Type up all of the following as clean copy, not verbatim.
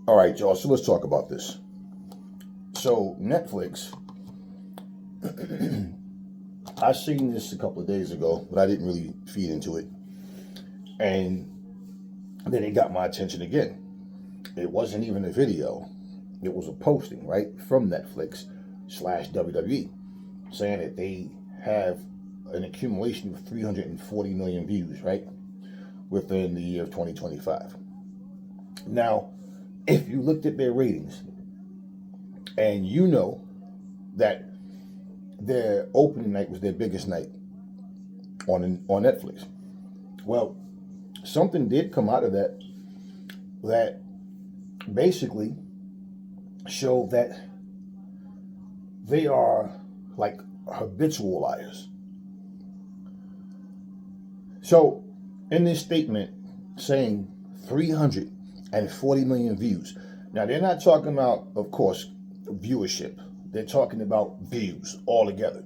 All right, y'all. So let's talk about this. So Netflix, I seen this a couple of days ago, but I didn't really feed into it, and then it got my attention again. It wasn't even a video; it was a posting, right, from Netflix / WWE, saying that they have an accumulation of 340 million views, right, within the year of 2025. Now, if you looked at their ratings, and you know that their opening night was their biggest night on Netflix. Well, something did come out of that basically showed that they are like habitual liars. So, in this statement saying 340 million views, now they're not talking about, of course, viewership. They're talking about views altogether,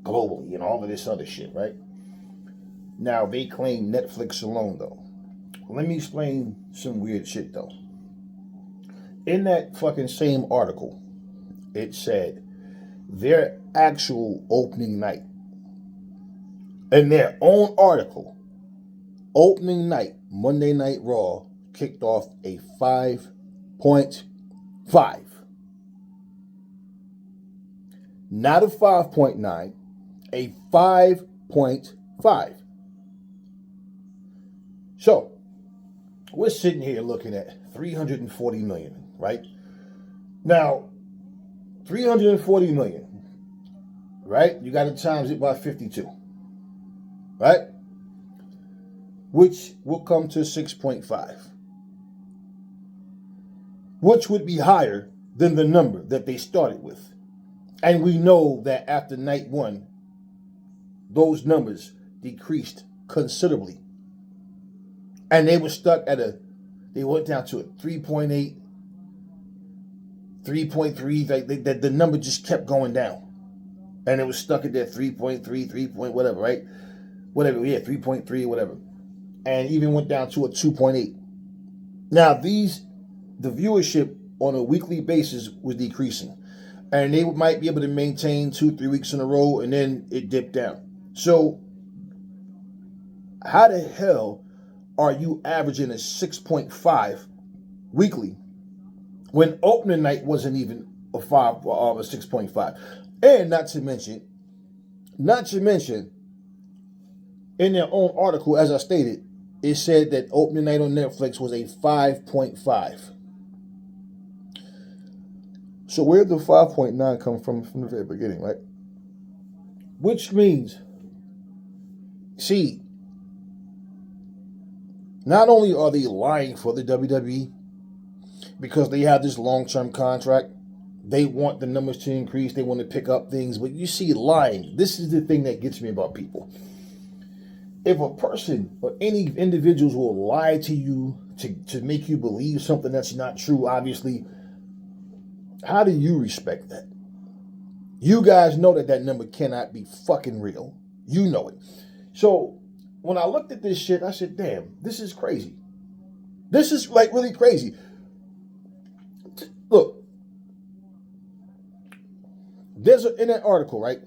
globally, and all of this other shit, right? Now, they claim Netflix alone, though. Let me explain some weird shit, though. In that fucking same article, it said their actual opening night, in their own article, opening night, Monday Night Raw, kicked off a 5.5. Not a 5.9, a 5.5. So, we're sitting here looking at 340 million, right? Now, 340 million, right? You got to times it by 52, right? Which will come to 6.5, which would be higher than the number that they started with. And we know that after night one, those numbers decreased considerably. And they were stuck they went down to a 3.8, 3.3. The number just kept going down. And it was stuck at that 3.3, 3 point whatever, right? Whatever, yeah, 3.3 or whatever. And even went down to a 2.8. Now, the viewership on a weekly basis was decreasing. And they might be able to maintain 2-3 weeks in a row, and then it dipped down. So, how the hell are you averaging a 6.5 weekly when opening night wasn't even a 6.5? And not to mention, in their own article, as I stated, it said that opening night on Netflix was a 5.5. So where did the 5.9 come from the very beginning, right? Which means, see, not only are they lying for the WWE because they have this long-term contract, they want the numbers to increase, they want to pick up things, but you see lying. This is the thing that gets me about people. If a person or any individuals will lie to you to make you believe something that's not true, obviously, how do you respect that? You guys know that number cannot be fucking real. You know it. So when I looked at this shit, I said, damn, this is crazy. This is like really crazy. Look, in that article, right?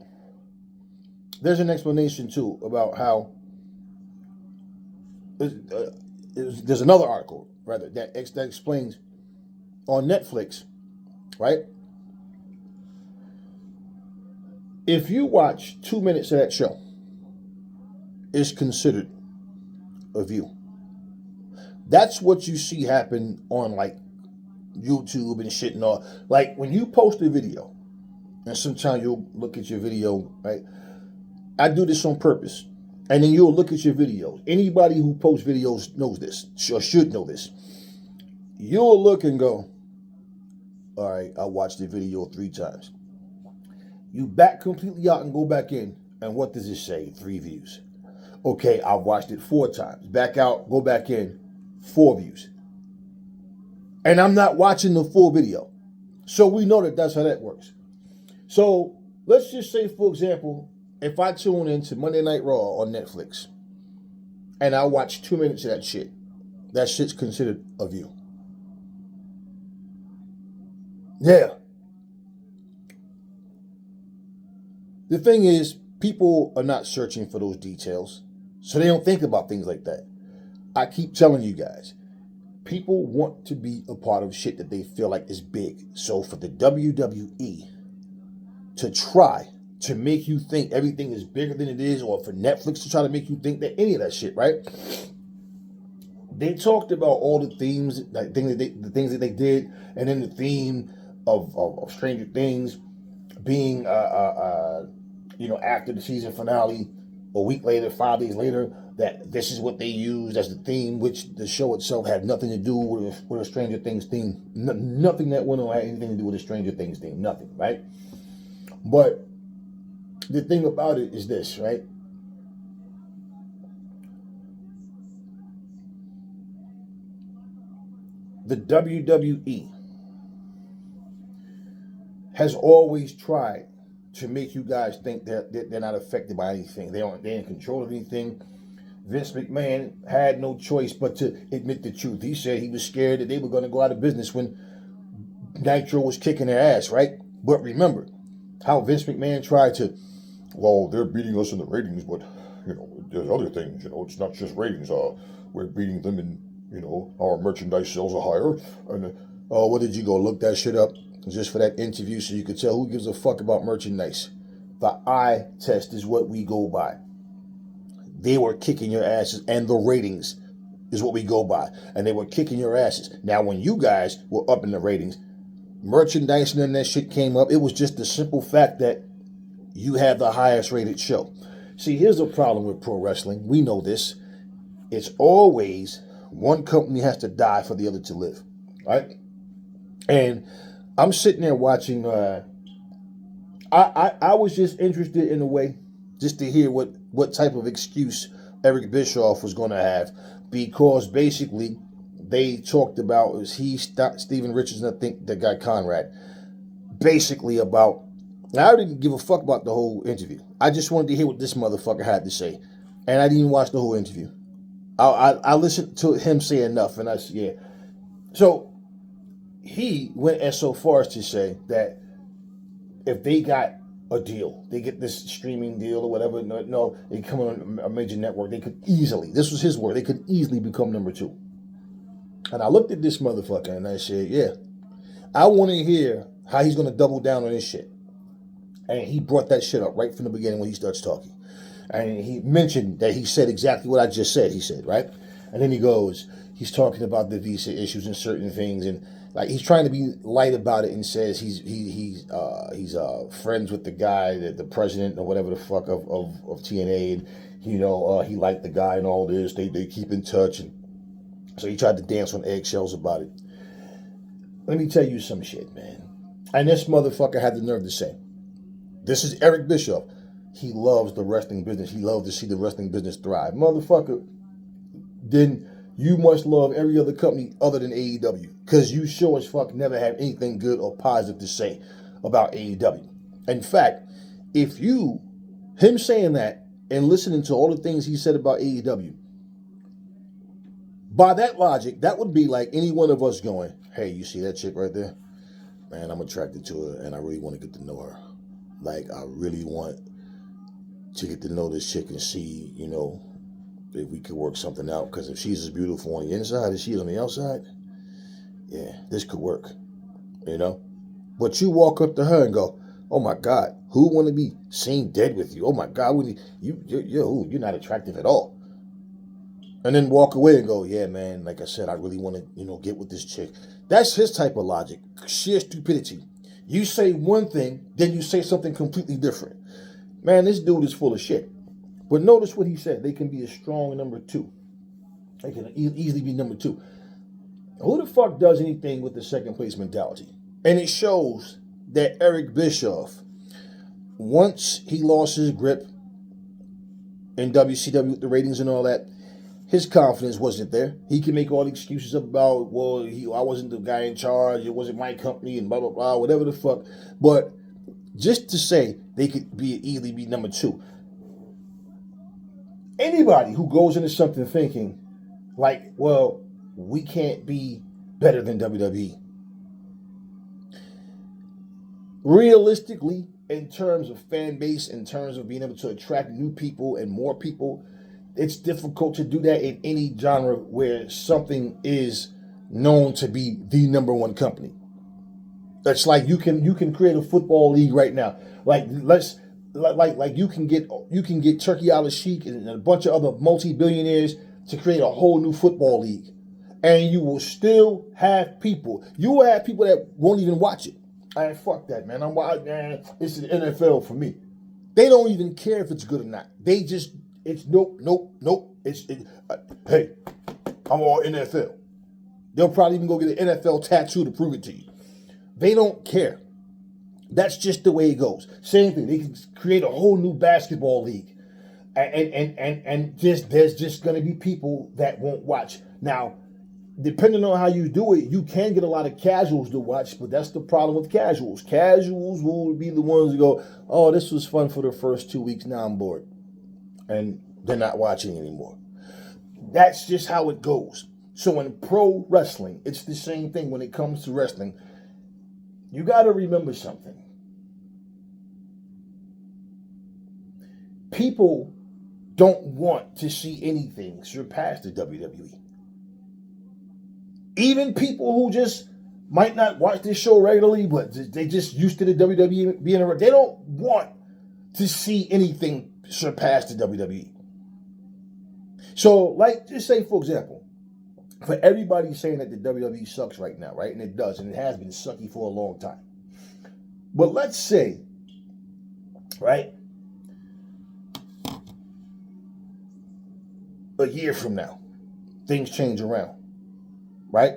There's an explanation too about how there's another article rather that explains on Netflix, right? If you watch 2 minutes of that show, it's considered a view. That's what you see happen on like YouTube and shit and all. Like when you post a video, and sometimes you'll look at your video, right? I do this on purpose. And then you'll look at your videos. Anybody who posts videos knows this, or should know this. You'll look and go, all right, I watched the video 3 times. You back completely out and go back in, and what does it say? 3 views. Okay, I watched it 4 times. Back out, go back in, 4 views. And I'm not watching the full video. So we know that that's how that works. So let's just say, for example, if I tune into Monday Night Raw on Netflix and I watch 2 minutes of that shit's considered a view. Yeah. The thing is, people are not searching for those details, so they don't think about things like that. I keep telling you guys, people want to be a part of shit that they feel like is big. So for the WWE to try to make you think everything is bigger than it is, or for Netflix to try to make you think that any of that shit, right? They talked about all the themes, like the things that they did, and then the theme of Stranger Things being after the season finale, a week later, 5 days later, that this is what they used as the theme, which the show itself had nothing to do with a Stranger Things theme. Nothing that went on had anything to do with a Stranger Things theme. Nothing, right? But the thing about it is this, right? The WWE has always tried to make you guys think that they're not affected by anything. They're in control of anything. Vince McMahon had no choice but to admit the truth. He said he was scared that they were going to go out of business when Nitro was kicking their ass, right? But remember how Vince McMahon tried to, well, they're beating us in the ratings, but, there's other things. It's not just ratings. We're beating them in, our merchandise sales are higher. And, what did you go look that shit up just for that interview so you could tell who gives a fuck about merchandise? The eye test is what we go by. They were kicking your asses, and the ratings is what we go by. And they were kicking your asses. Now, when you guys were up in the ratings, merchandise and that shit came up. It was just the simple fact that you had the highest rated show. See, here's the problem with pro wrestling. We know this. It's always one company has to die for the other to live, right? And I'm sitting there watching. I was just interested in a way, just to hear what type of excuse Eric Bischoff was going to have, because basically they talked about, it was Steven Richards, and I think the guy Conrad, basically about. Now, I didn't give a fuck about the whole interview. I just wanted to hear what this motherfucker had to say, and I didn't even watch the whole interview. I listened to him say enough, and I said, yeah. So he went as so far as to say that if they got a deal, they get this streaming deal or whatever, no, they come on a major network, they could easily, this was his word, they could easily become number 2. And I looked at this motherfucker and I said, yeah, I want to hear how he's going to double down on this shit. And he brought that shit up right from the beginning when he starts talking. And he mentioned that he said exactly what I just said, he said, right? And then he goes, he's talking about the visa issues and certain things, and like he's trying to be light about it, and says he's friends with the guy, the president or whatever the fuck of TNA, and he liked the guy and all this. They keep in touch, and so he tried to dance on eggshells about it. Let me tell you some shit, man. And this motherfucker had the nerve to say, this is Eric Bischoff. He loves the wrestling business. He loves to see the wrestling business thrive. Motherfucker, then you must love every other company other than AEW, because you sure as fuck never have anything good or positive to say about AEW. In fact, him saying that and listening to all the things he said about AEW, by that logic, that would be like any one of us going, hey, you see that chick right there? Man, I'm attracted to her and I really want to get to know her. Like, I really want to get to know this chick and see, if we could work something out. Because if she's as beautiful on the inside as she is on the outside, yeah, this could work, But you walk up to her and go, oh my God, who would want to be seen dead with you? Oh my God, you're not attractive at all. And then walk away and go, yeah, man, like I said, I really want to, get with this chick. That's his type of logic. Sheer stupidity. You say one thing, then you say something completely different. Man, this dude is full of shit. But notice what he said. They can be a strong number 2. They can easily be number 2. Who the fuck does anything with the second place mentality? And it shows that Eric Bischoff, once he lost his grip in WCW with the ratings and all that, his confidence wasn't there. He can make all the excuses about, well, I wasn't the guy in charge, it wasn't my company, and blah, blah, blah, whatever the fuck. But just to say they could easily be number 2. Anybody who goes into something thinking, like, well, we can't be better than WWE, realistically, in terms of fan base, in terms of being able to attract new people and more people, it's difficult to do that in any genre where something is known to be the number one company. That's like you can create a football league right now. Like let's like you can get Turkey Al Sheikh and a bunch of other multi-billionaires to create a whole new football league, and you will still have people. You will have people that won't even watch it. Fuck that, man. Man. It's the NFL for me. They don't even care if it's good or not. They just it's nope, nope, nope. Hey, I'm all NFL. They'll probably even go get an NFL tattoo to prove it to you. They don't care. That's just the way it goes. Same thing. They can create a whole new basketball league, and there's just going to be people that won't watch. Now, depending on how you do it, you can get a lot of casuals to watch, but that's the problem with casuals. Casuals will be the ones who go, "Oh, this was fun for the first 2 weeks. Now I'm bored," and they're not watching anymore. That's just how it goes. So in pro wrestling, it's the same thing when it comes to wrestling. You got to remember something. People don't want to see anything surpass the WWE. Even people who just might not watch this show regularly, but they just used to the WWE being around, they don't want to see anything surpass the WWE. So, like, just say, for example, for everybody saying that the WWE sucks right now, right? And it does, and it has been sucky for a long time. But let's say, right, a year from now, things change around, right?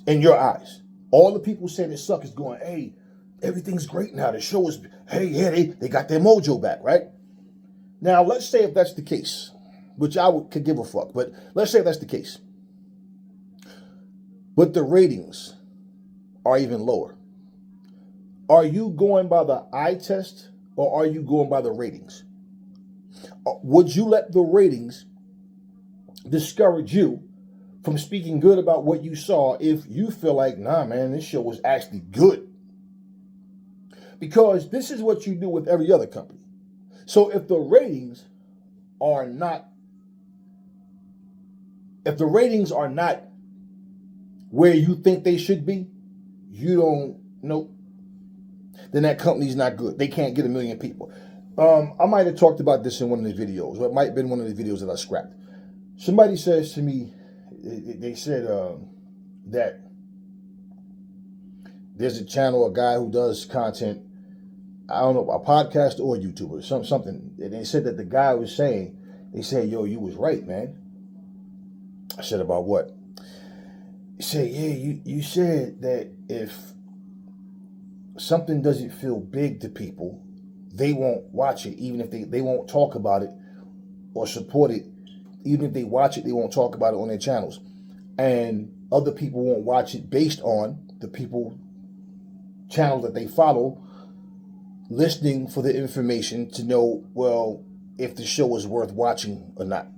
In your eyes, all the people saying it sucks is going, hey, everything's great now. The show is, hey, yeah, they got their mojo back, right? Now, let's say if that's the case, which could give a fuck, but let's say if that's the case. But the ratings are even lower. Are you going by the eye test or are you going by the ratings? Would you let the ratings discourage you from speaking good about what you saw if you feel like, nah, man, this show was actually good? Because this is what you do with every other company. So if the ratings are not where you think they should be, you don't know, then that company's not good. They can't get 1 million people. I might have talked about this in one of the videos, or it might have been one of the videos that I scrapped. Somebody says to me, they said that there's a channel, a guy who does content, I don't know, a podcast or a YouTuber, something, and they said that the guy was saying, they said, yo, you was right, man. I said, about what? He said, yeah, you said that if something doesn't feel big to people, they won't watch it, even if they won't talk about it or support it. Even if they watch it, they won't talk about it on their channels. And other people won't watch it based on the channels that they follow, listening for the information to know, well, if the show is worth watching or not.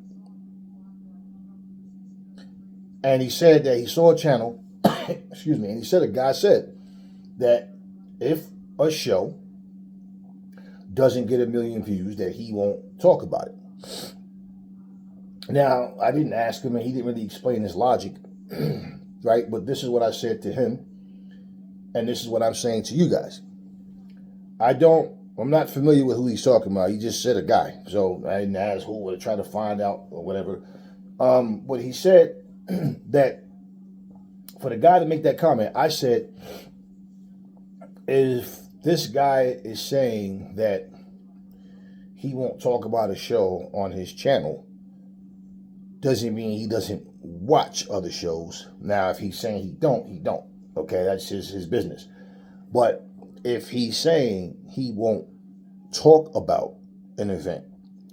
And he said that he saw a channel, excuse me, and he said a guy said that if a show doesn't get 1 million views, that he won't talk about it. Now, I didn't ask him, and he didn't really explain his logic, right? But this is what I said to him, and this is what I'm saying to you guys. I'm not familiar with who he's talking about. He just said a guy, so I didn't ask who or try to find out or whatever. But he said that for the guy to make that comment, I said, if this guy is saying that he won't talk about a show on his channel, doesn't mean he doesn't watch other shows. Now, if he's saying he don't. Okay, that's his business. But if he's saying he won't talk about an event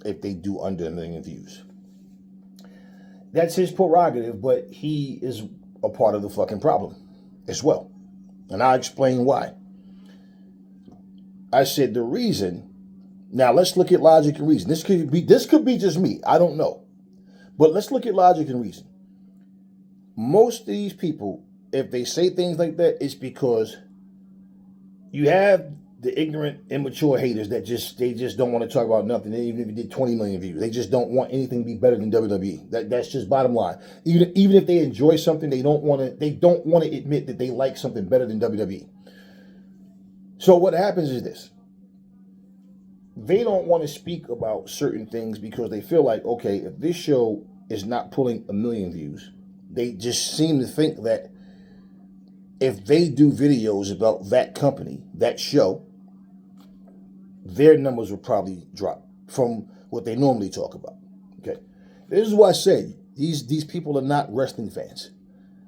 if they do under 1 million views, that's his prerogative, but he is a part of the fucking problem as well. And I'll explain why. I said the reason, now let's look at logic and reason. This could be just me. I don't know. But let's look at logic and reason. Most of these people, if they say things like that, it's because You have the ignorant, immature haters that they just don't want to talk about nothing. Even if it did 20 million views, they just don't want anything to be better than WWE. That's just bottom line. Even if they enjoy something, they don't want to admit that they like something better than WWE. So what happens is this: they don't want to speak about certain things because they feel like, okay, if this show is not pulling 1 million views, they just seem to think that if they do videos about that company, that show, their numbers will probably drop from what they normally talk about. Okay, this is why I said these people are not wrestling fans.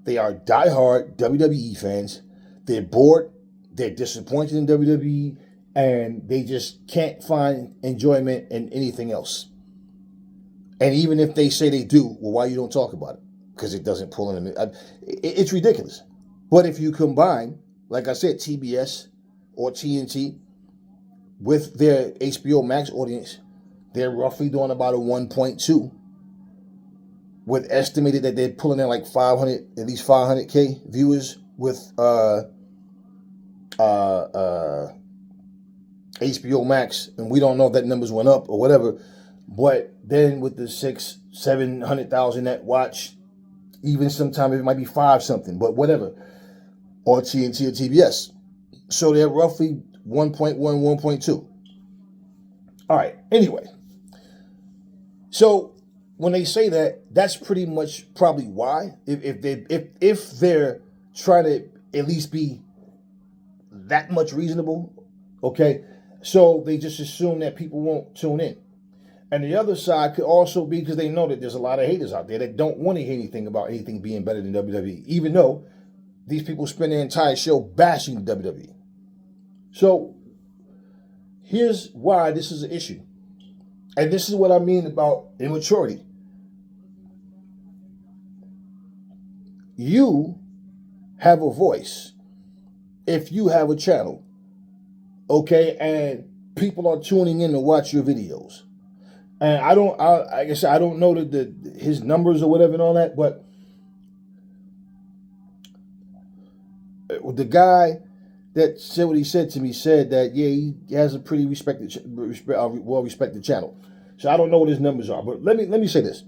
They are diehard WWE fans. They're bored. They're disappointed in WWE, and they just can't find enjoyment in anything else. And even if they say they do, well, why you don't talk about it? Because it doesn't pull in. It's ridiculous. But if you combine, like I said, TBS or TNT with their HBO Max audience, they're roughly doing about a 1.2, with estimated that they're pulling in like at least 500K viewers with HBO Max, and we don't know if that numbers went up or whatever. But then with the 600,000-700,000 that watch, even sometimes it might be 5 something, but whatever, or TNT or TBS. So they're roughly 1.1, 1.2. All right. Anyway, so when they say that, that's pretty much probably why. If they're trying to at least be that much reasonable, okay, so they just assume that people won't tune in. And the other side could also be because they know that there's a lot of haters out there that don't want to hear anything about anything being better than WWE, even though these people spend their entire show bashing the WWE. So here's why this is an issue. And this is what I mean about immaturity. You have a voice if you have a channel, okay, and people are tuning in to watch your videos. And I guess I don't know his numbers or whatever and all that, but the guy that said what he said to me said that, yeah, he has a pretty well-respected channel. So I don't know what his numbers are, but let me say this.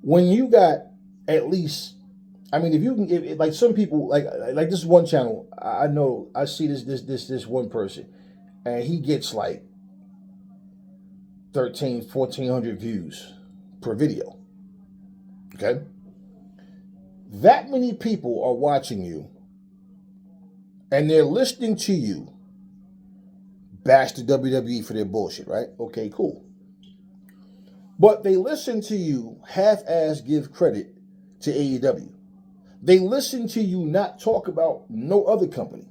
When you got at least, I mean, if you can, like some people, like this one channel, I know, I see this one person, and he gets like 1,400 views per video. Okay? That many people are watching you, and they're listening to you bash the WWE for their bullshit, right? Okay, cool. But they listen to you half-ass give credit to AEW. They listen to you not talk about no other company.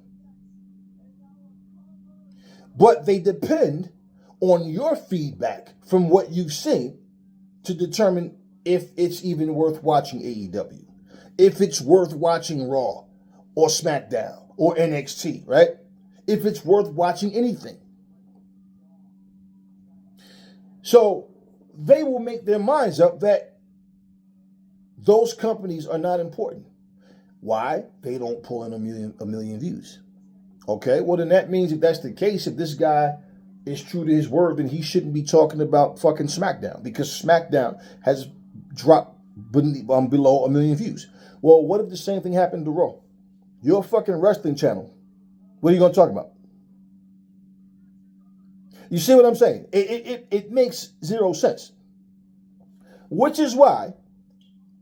But they depend on your feedback from what you've seen to determine if it's even worth watching AEW, if it's worth watching Raw or SmackDown or NXT, right? If it's worth watching anything. So they will make their minds up that those companies are not important. Why? They don't pull in a million views. Okay, well then that means if that's the case, if this guy is true to his word, then he shouldn't be talking about fucking SmackDown, because SmackDown has dropped below 1 million views. Well, what if the same thing happened to Raw? Your fucking wrestling channel, what are you going to talk about? You see what I'm saying? It makes zero sense. Which is why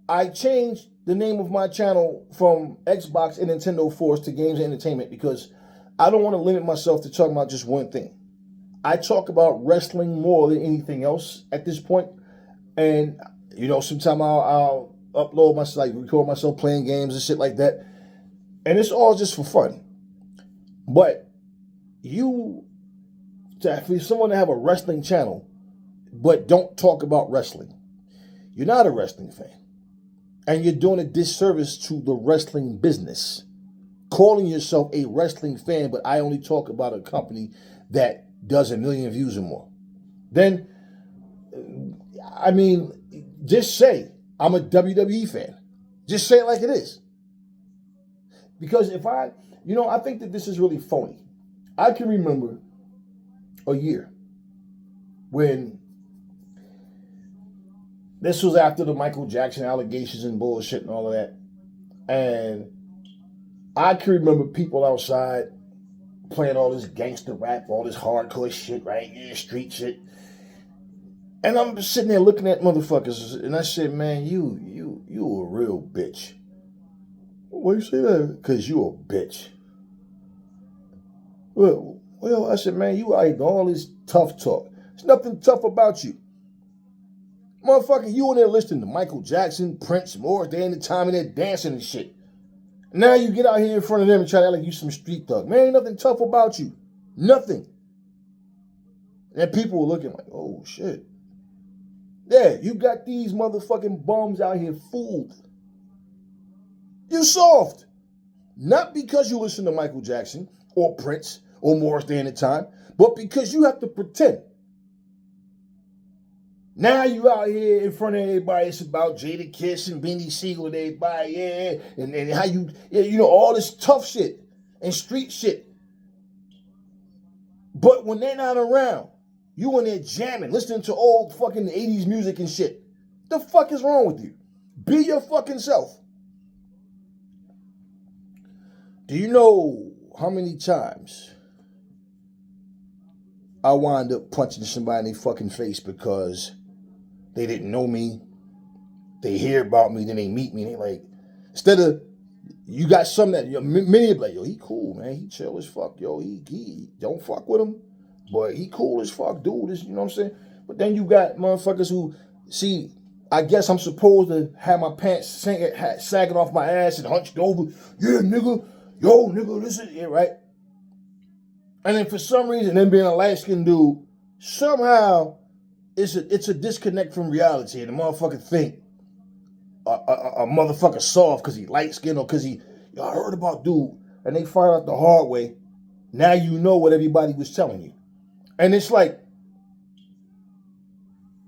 I changed the name of my channel from Xbox and Nintendo Force to Games and Entertainment, because I don't want to limit myself to talking about just one thing. I talk about wrestling more than anything else at this point. And, you know, sometimes I'll upload myself, record myself playing games and shit like that. And it's all just for fun. But for someone to have a wrestling channel but don't talk about wrestling, you're not a wrestling fan. And you're doing a disservice to the wrestling business. Calling yourself a wrestling fan, but I only talk about a company that does 1 million views or more. Then, I mean, just say, I'm a WWE fan. Just say it like it is. Because if I think that this is really phony. I can remember a year when this was after the Michael Jackson allegations and bullshit and all of that. And I can remember people outside playing all this gangster rap, all this hardcore shit, right? Yeah, street shit. And I'm sitting there looking at motherfuckers, and I said, man, you a real bitch. Why you say that? Because you a bitch. Well, I said, man, you out here doing all this tough talk. There's nothing tough about you. Motherfucker, you in there listening to Michael Jackson, Prince, Morris, they in the time and they're dancing and shit. Now you get out here in front of them and try to act like you some street thug. Man, ain't nothing tough about you. Nothing. And people were looking like, oh, shit. Yeah, you got these motherfucking bums out here fooled. You soft. Not because you listen to Michael Jackson or Prince or Morris Day in the time, but because you have to pretend. Now you out here in front of everybody, it's about Jada Kiss and Benny Siegel and everybody, yeah, and how all this tough shit and street shit. But when they're not around, you in there jamming, listening to old fucking 80s music and shit. The fuck is wrong with you? Be your fucking self. Do you know how many times I wind up punching somebody in their fucking face because they didn't know me, they hear about me, then they meet me, and they like, instead of, you got some that, many of like, yo, he cool, man, he chill as fuck, yo, he don't fuck with him, but he cool as fuck, dude, you know what I'm saying? But then you got motherfuckers who, see, I guess I'm supposed to have my pants sagging off my ass and hunched over, yeah, nigga, yo, nigga, this is it, right? And then for some reason, them being a light-skinned dude, somehow, it's a disconnect from reality, and the motherfucker think a motherfucker soft because he light skinned or because y'all heard about dude, and they find out the hard way. Now you know what everybody was telling you, and it's like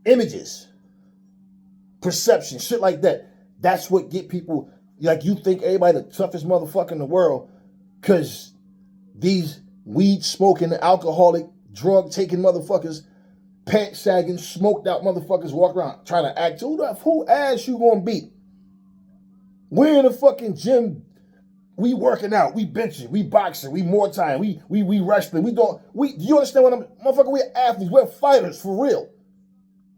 images, perception, shit like that. That's what get people like you think everybody the toughest motherfucker in the world because these weed smoking, alcoholic, drug taking motherfuckers. Pants sagging, smoked out motherfuckers walk around trying to act. Who ass you gonna beat? We're in the fucking gym. We working out. We benching. We boxing. We more time. We wrestling. Do you understand what motherfucker? We're athletes. We're fighters for real.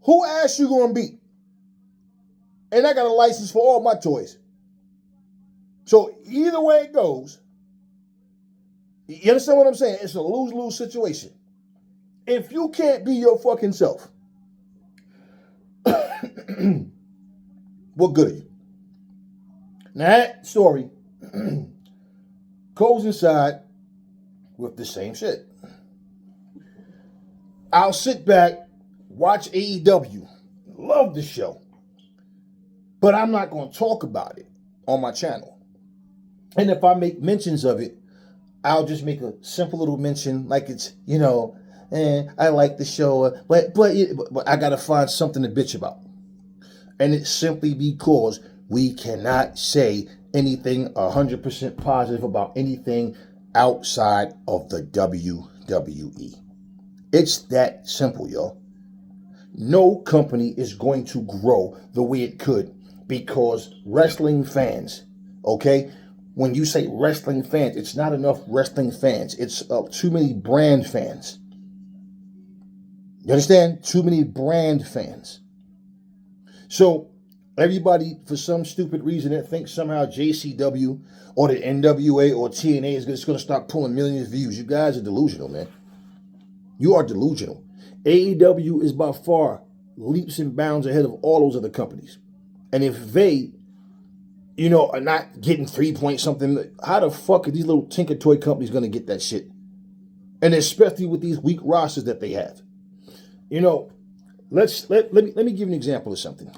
Who ass you gonna beat? And I got a license for all my toys. So either way it goes, you understand what I'm saying? It's a lose-lose situation. If you can't be your fucking self, what good are you? Now that story goes inside with the same shit. I'll sit back, watch AEW, love the show, but I'm not going to talk about it on my channel. And if I make mentions of it, I'll just make a simple little mention like it's, and I like the show, but I gotta find something to bitch about. And it's simply because we cannot say anything 100% positive about anything outside of the WWE. It's that simple, y'all. No company is going to grow the way it could because wrestling fans, okay? When you say wrestling fans, it's not enough wrestling fans. It's too many brand fans. You understand? Too many brand fans. So everybody, for some stupid reason, that thinks somehow JCW or the NWA or TNA is just going to start pulling millions of views. You guys are delusional, man. You are delusional. AEW is by far leaps and bounds ahead of all those other companies. And if they, are not getting 3 point something, how the fuck are these little tinker toy companies going to get that shit? And especially with these weak rosters that they have. Let me give you an example of something.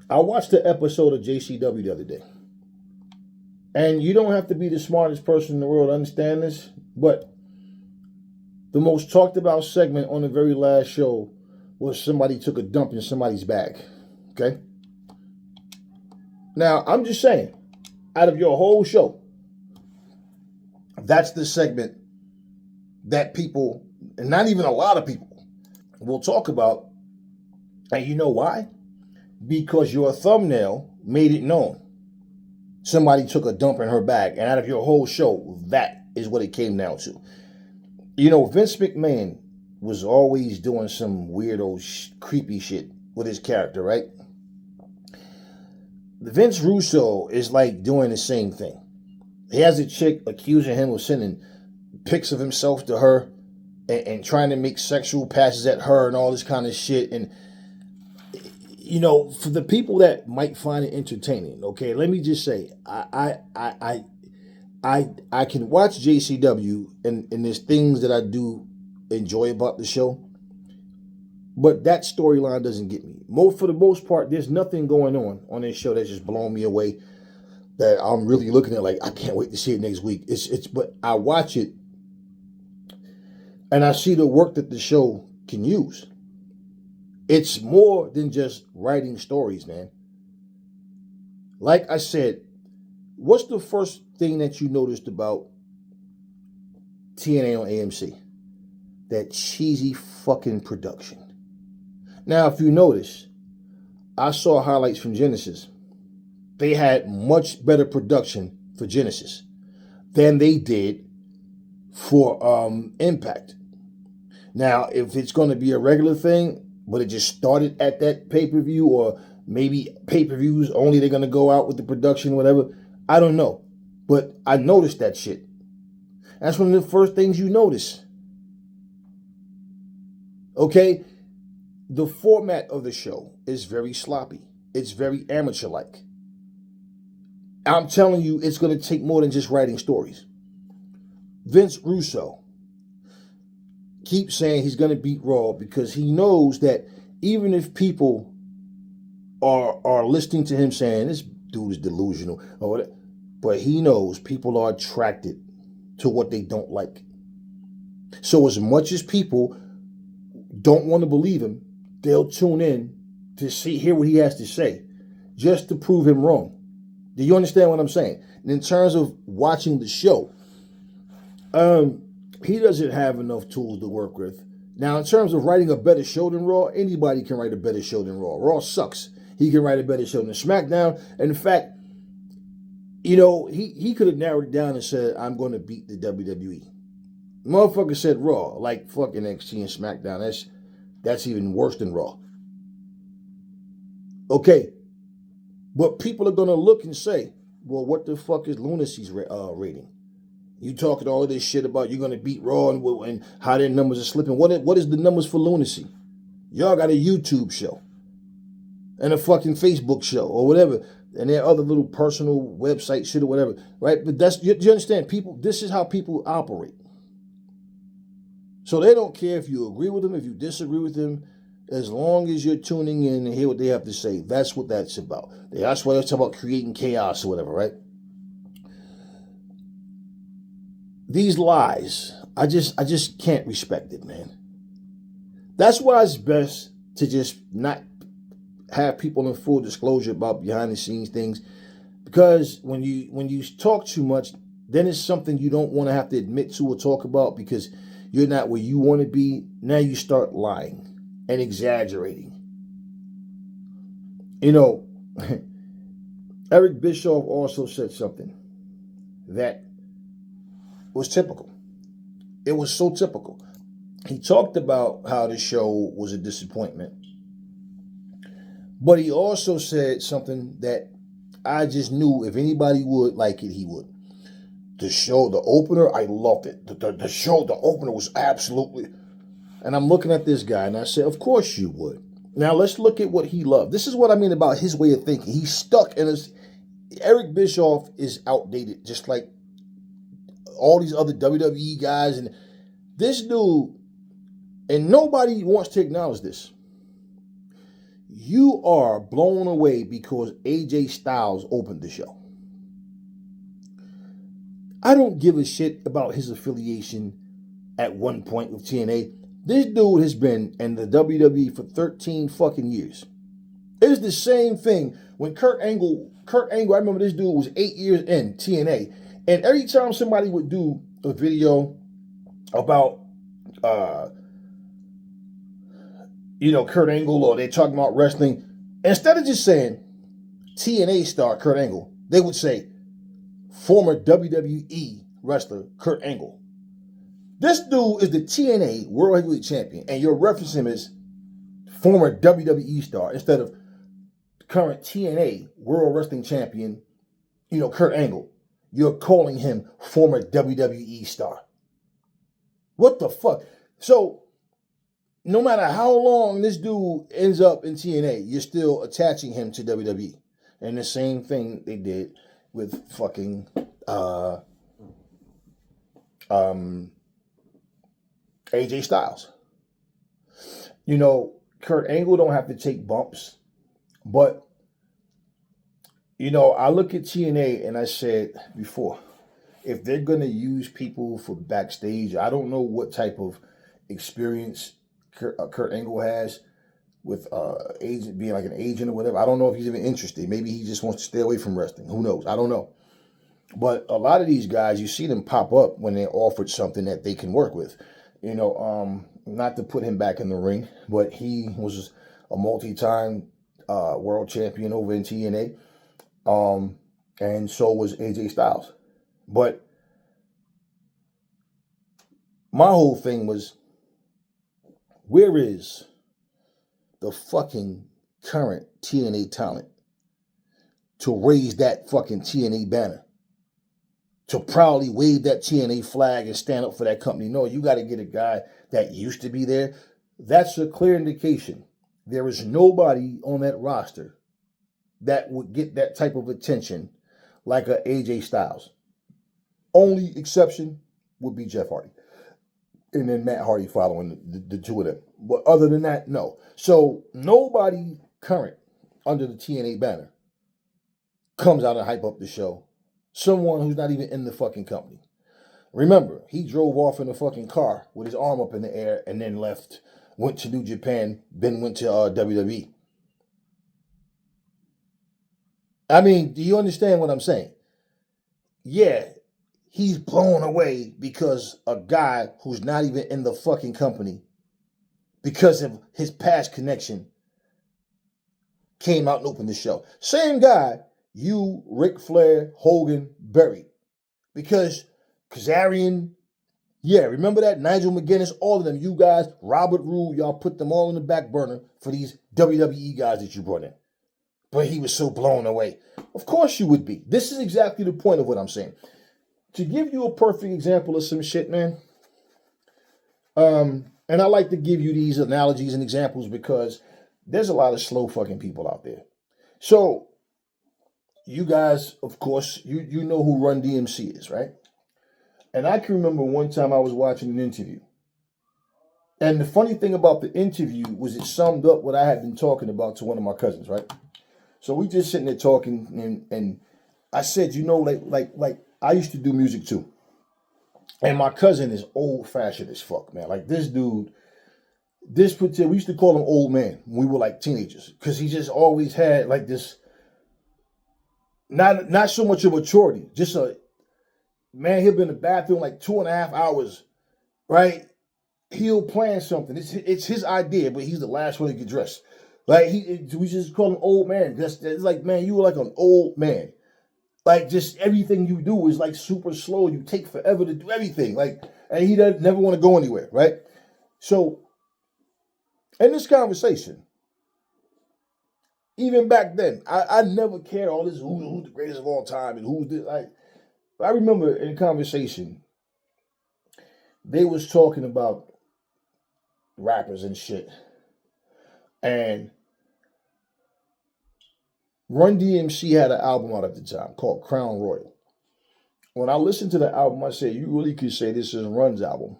I watched the episode of JCW the other day. And you don't have to be the smartest person in the world to understand this, but the most talked about segment on the very last show was somebody took a dump in somebody's bag. Okay? Now, I'm just saying, out of your whole show, that's the segment that people, and not even a lot of people, will talk about. And you know why? Because your thumbnail made it known. Somebody took a dump in her bag, and out of your whole show, that is what it came down to. You know, Vince McMahon was always doing some weirdo, creepy shit with his character, right? Vince Russo is like doing the same thing. He has a chick accusing him of sending pics of himself to her and trying to make sexual passes at her and all this kind of shit. And, you know, for the people that might find it entertaining, okay, let me just say, I can watch JCW and there's things that I do enjoy about the show, but that storyline doesn't get me. For the most part, there's nothing going on this show that's just blowing me away that I'm really looking at like, I can't wait to see it next week. But I watch it and I see the work that the show can use. It's more than just writing stories, man. Like I said, what's the first thing that you noticed about TNA on AMC? That cheesy fucking production. Now, if you notice, I saw highlights from Genesis. They had much better production for Genesis than they did for Impact. Now, if it's going to be a regular thing, but it just started at that pay-per-view, or maybe pay-per-views only they're going to go out with the production, whatever, I don't know. But I noticed that shit. That's one of the first things you notice. Okay? The format of the show is very sloppy. It's very amateur-like. I'm telling you, it's going to take more than just writing stories. Vince Russo keeps saying he's going to beat Raw because he knows that even if people are listening to him saying this dude is delusional or whatever, but he knows people are attracted to what they don't like. So as much as people don't want to believe him, they'll tune in to hear what he has to say just to prove him wrong. Do you understand what I'm saying? And in terms of watching the show, he doesn't have enough tools to work with. Now, in terms of writing a better show than Raw, anybody can write a better show than Raw. Raw sucks. He can write a better show than SmackDown. And in fact, you know, he could have narrowed it down and said, I'm going to beat the WWE. Motherfucker said Raw, like fucking NXT and SmackDown. That's even worse than Raw. Okay. But people are going to look and say, well, what the fuck is Lunacy's rating? You talking all of this shit about you're going to beat Raw and how their numbers are slipping. What is the numbers for Lunacy? Y'all got a YouTube show and a fucking Facebook show or whatever, and their other little personal website shit or whatever, right? But that's, you understand, people, this is how people operate. So they don't care if you agree with them, if you disagree with them, as long as you're tuning in and hear what they have to say. That's what that's about. That's why it's about creating chaos or whatever, right? These lies, I just can't respect it, man. That's why it's best to just not have people in full disclosure about behind the scenes things, because when you talk too much, then it's something you don't want to have to admit to or talk about because you're not where you want to be. Now you start lying and exaggerating. You know, Eric Bischoff also said something that was typical. It was so typical. He talked about how the show was a disappointment. But he also said something that I just knew if anybody would like it, he would. The show, the opener, I loved it. The show, the opener was absolutely... And I'm looking at this guy and I said, of course you would. Now let's look at what he loved. This is what I mean about his way of thinking. He's stuck in his... Eric Bischoff is outdated, just like all these other WWE guys. And this dude, and nobody wants to acknowledge this, you are blown away because AJ Styles opened the show. I don't give a shit about his affiliation at one point with TNA. This dude has been in the WWE for 13 fucking years. It's the same thing when Kurt Angle, I remember this dude was 8 years in TNA. And every time somebody would do a video about, uh, Kurt Angle, or they talking about wrestling, instead of just saying TNA star Kurt Angle, they would say former WWE wrestler Kurt Angle. This dude is the TNA World Heavyweight Champion, and you're referencing him as former WWE star instead of current TNA World Wrestling Champion, Kurt Angle. You're calling him former WWE star. What the fuck? So, no matter how long this dude ends up in TNA, you're still attaching him to WWE. And the same thing they did with fucking AJ Styles. Kurt Angle don't have to take bumps, but I look at TNA and I said before, if they're gonna use people for backstage, I don't know what type of experience Kurt Angle has with agent, being like an agent or whatever. I don't know if he's even interested. Maybe he just wants to stay away from wrestling. Who knows? I don't know. But a lot of these guys, you see them pop up when they're offered something that they can work with. Not to put him back in the ring, but he was a multi-time world champion over in TNA. And so was AJ Styles. But my whole thing was, where is the fucking current TNA talent to raise that fucking TNA banner? To proudly wave that TNA flag and stand up for that company? No, you got to get a guy that used to be there. That's a clear indication. There is nobody on that roster that would get that type of attention like a AJ Styles. Only exception would be Jeff Hardy. And then Matt Hardy following the two of them. But other than that, no. So nobody current under the TNA banner comes out and hype up the show. Someone who's not even in the fucking company. Remember, he drove off in a fucking car with his arm up in the air and then left, went to New Japan, then went to WWE. I mean, do you understand what I'm saying? Yeah, he's blown away because a guy who's not even in the fucking company, because of his past connection, came out and opened the show. Same guy, you, Ric Flair, Hogan, buried. Because Kazarian, remember that? Nigel McGuinness, all of them, you guys, Robert Roode, y'all put them all in the back burner for these WWE guys that you brought in. But he was so blown away. Of course you would be. This is exactly the point of what I'm saying. To give you a perfect example of some shit, man, and I like to give you these analogies and examples because there's a lot of slow fucking people out there. So, you guys, of course, you know who Run DMC is, right? And I can remember one time I was watching an interview. And the funny thing about the interview was it summed up what I had been talking about to one of my cousins, right? So we just sitting there talking, and I said, like I used to do music too. And my cousin is old-fashioned as fuck, man. Like this dude, we used to call him old man when we were like teenagers. Because he just always had like this, not so much of maturity, just he'll be in the bathroom like 2.5 hours, right? He'll plan something. It's his idea, but he's the last one to get dressed. Like we just call him old man. It's like, man, you were like an old man. Like just everything you do is like super slow. You take forever to do everything. Like, and he doesn't never want to go anywhere, right? So in this conversation, even back then, I never cared all this who's the greatest of all time and who's this. Like, I remember in a conversation, they was talking about rappers and shit. And Run DMC had an album out at the time called Crown Royal. When I listened to the album, I said, you really could say this is Run's album.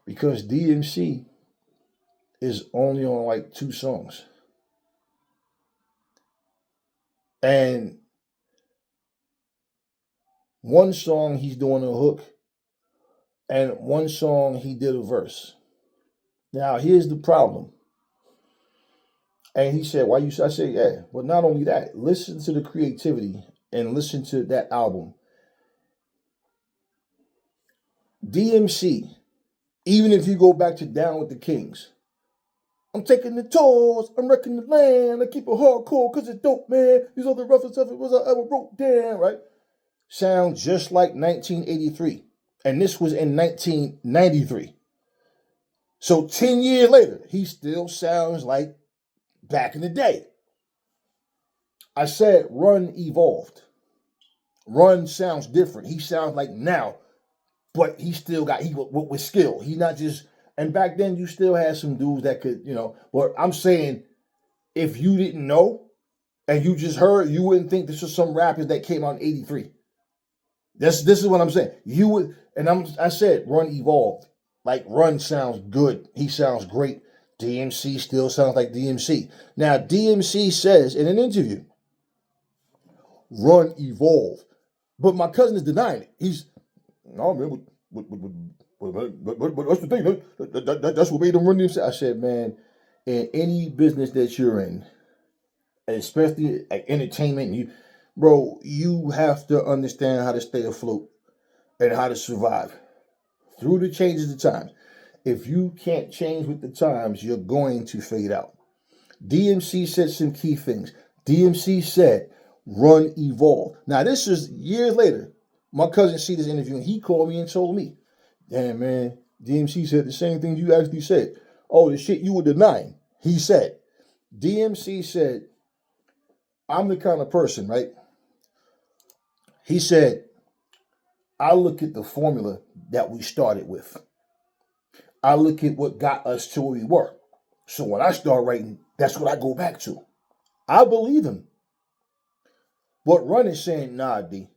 Because DMC is only on like 2 songs. And one song he's doing a hook, and one song he did a verse. Now, here's the problem. And he said, why you, I said, yeah. But not only that, listen to the creativity and listen to that album. DMC, even if you go back to Down with the Kings, I'm taking the tours, I'm wrecking the land, I keep it hardcore because it's dope, man. These are the roughest stuff it was I ever wrote down, right? Sound just like 1983. And this was in 1993. So 10 years later, he still sounds like back in the day. I said Run evolved. Run sounds different. He sounds like now, but he still got, he with skill. He not just, and back then you still had some dudes that could, but I'm saying if you didn't know and you just heard, you wouldn't think this was some rappers that came out in 83. This is what I'm saying. You would, and I said Run evolved. Like Run sounds good. He sounds great. DMC still sounds like DMC. Now DMC says in an interview, Run evolved. But my cousin is denying it. He's, no man, but that's the thing. That's what made him run DMC. I said, man, in any business that you're in, especially like entertainment, you have to understand how to stay afloat and how to survive through the changes of times. If you can't change with the times, you're going to fade out. DMC said some key things. DMC said, Run evolve. Now, this is years later. My cousin see this interview, and he called me and told me, damn, man, DMC said the same thing you actually said. Oh, the shit you were denying. He said, DMC said, I'm the kind of person, right? He said, I look at the formula that we started with. I look at what got us to where we were. So when I start writing, that's what I go back to. I believe him. But Run is saying, nah, D,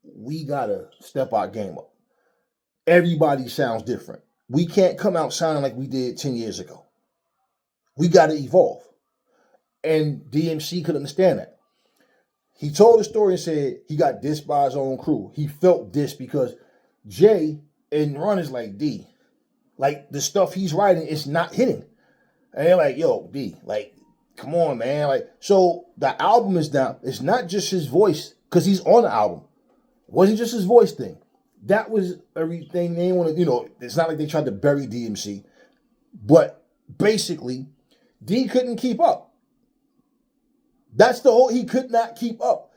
we got to step our game up. Everybody sounds different. We can't come out sounding like we did 10 years ago. We got to evolve. And DMC could understand that. He told the story and said he got dissed by his own crew. He felt dissed because Jay and Run is like, D, like the stuff he's writing is not hitting. And they're like, yo, D, like, come on, man. Like, so the album is down. It's not just his voice, because he's on the album. It wasn't just his voice thing. That was everything. They want to, it's not like they tried to bury DMC. But basically, D couldn't keep up. That's the whole, he could not keep up.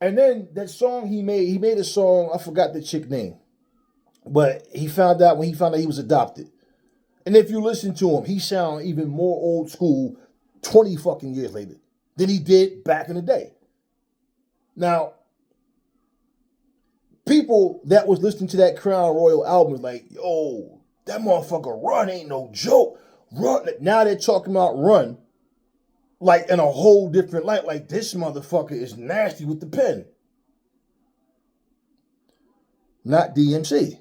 And then that song he made a song, I forgot the chick name. But when he found out he was adopted. And if you listen to him, he sounds even more old school 20 fucking years later than he did back in the day. Now, people that was listening to that Crown Royal album was like, yo, that motherfucker Run ain't no joke. Run. Now they're talking about Run like in a whole different light. Like, this motherfucker is nasty with the pen. Not DMC.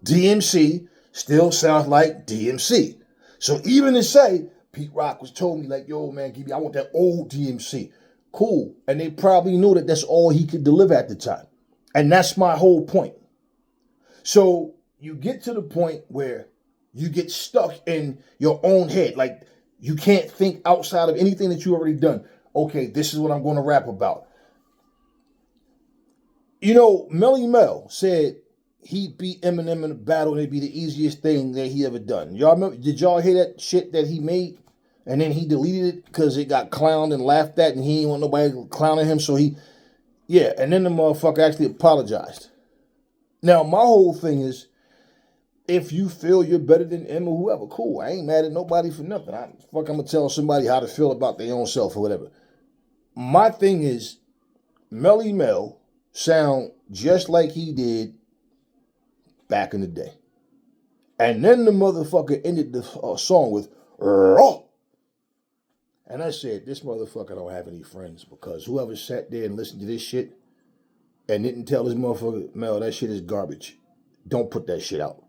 DMC still sounds like DMC. So even to say, Pete Rock was told me like, yo, man, I want that old DMC. Cool. And they probably knew that that's all he could deliver at the time. And that's my whole point. So you get to the point where you get stuck in your own head. Like, you can't think outside of anything that you already done. Okay, this is what I'm going to rap about. Milion said he'd beat Eminem in a battle and it'd be the easiest thing that he ever done. Y'all remember? Did y'all hear that shit that he made? And then he deleted it because it got clowned and laughed at and he didn't want nobody clowning him. So and then the motherfucker actually apologized. Now, my whole thing is, if you feel you're better than him or whoever, cool. I ain't mad at nobody for nothing. I'm going to tell somebody how to feel about their own self or whatever. My thing is, Mel sound just like he did back in the day. And then the motherfucker ended the song with, Raw. And I said, this motherfucker don't have any friends, because whoever sat there and listened to this shit and didn't tell this motherfucker, Mel, that shit is garbage. Don't put that shit out.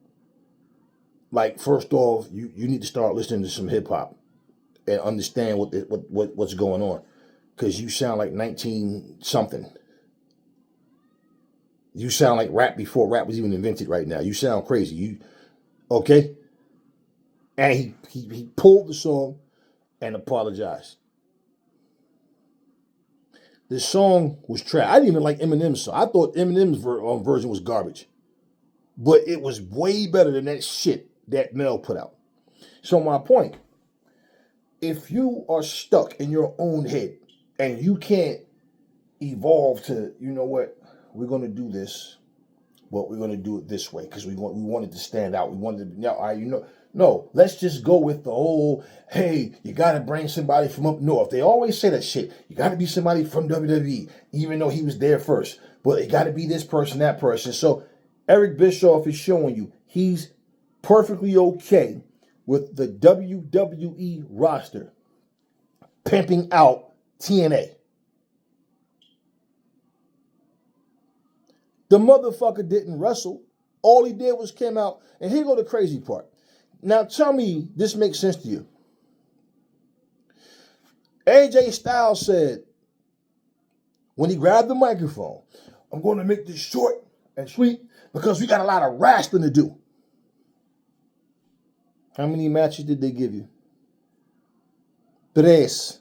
Like, first off, you need to start listening to some hip hop and understand what's going on, because you sound like 19 something. You sound like rap before rap was even invented right now. You sound crazy. Okay? And he pulled the song and apologized. This song was trash. I didn't even like Eminem's song. I thought Eminem's version was garbage. But it was way better than that shit that Mel put out. So my point, if you are stuck in your own head and you can't evolve to, you know what, we're going to do this, but we're going to do it this way because we wanted to stand out. We wanted to, no, let's just go with the whole, hey, you got to bring somebody from up north. They always say that shit. You got to be somebody from WWE, even though he was there first. But it got to be this person, that person. So Eric Bischoff is showing you he's perfectly okay with the WWE roster pimping out TNA. The motherfucker didn't wrestle. All he did was came out. And here go the crazy part. Now tell me this makes sense to you. AJ Styles said, when he grabbed the microphone, I'm going to make this short and sweet because we got a lot of wrestling to do. How many matches did they give you? Tres.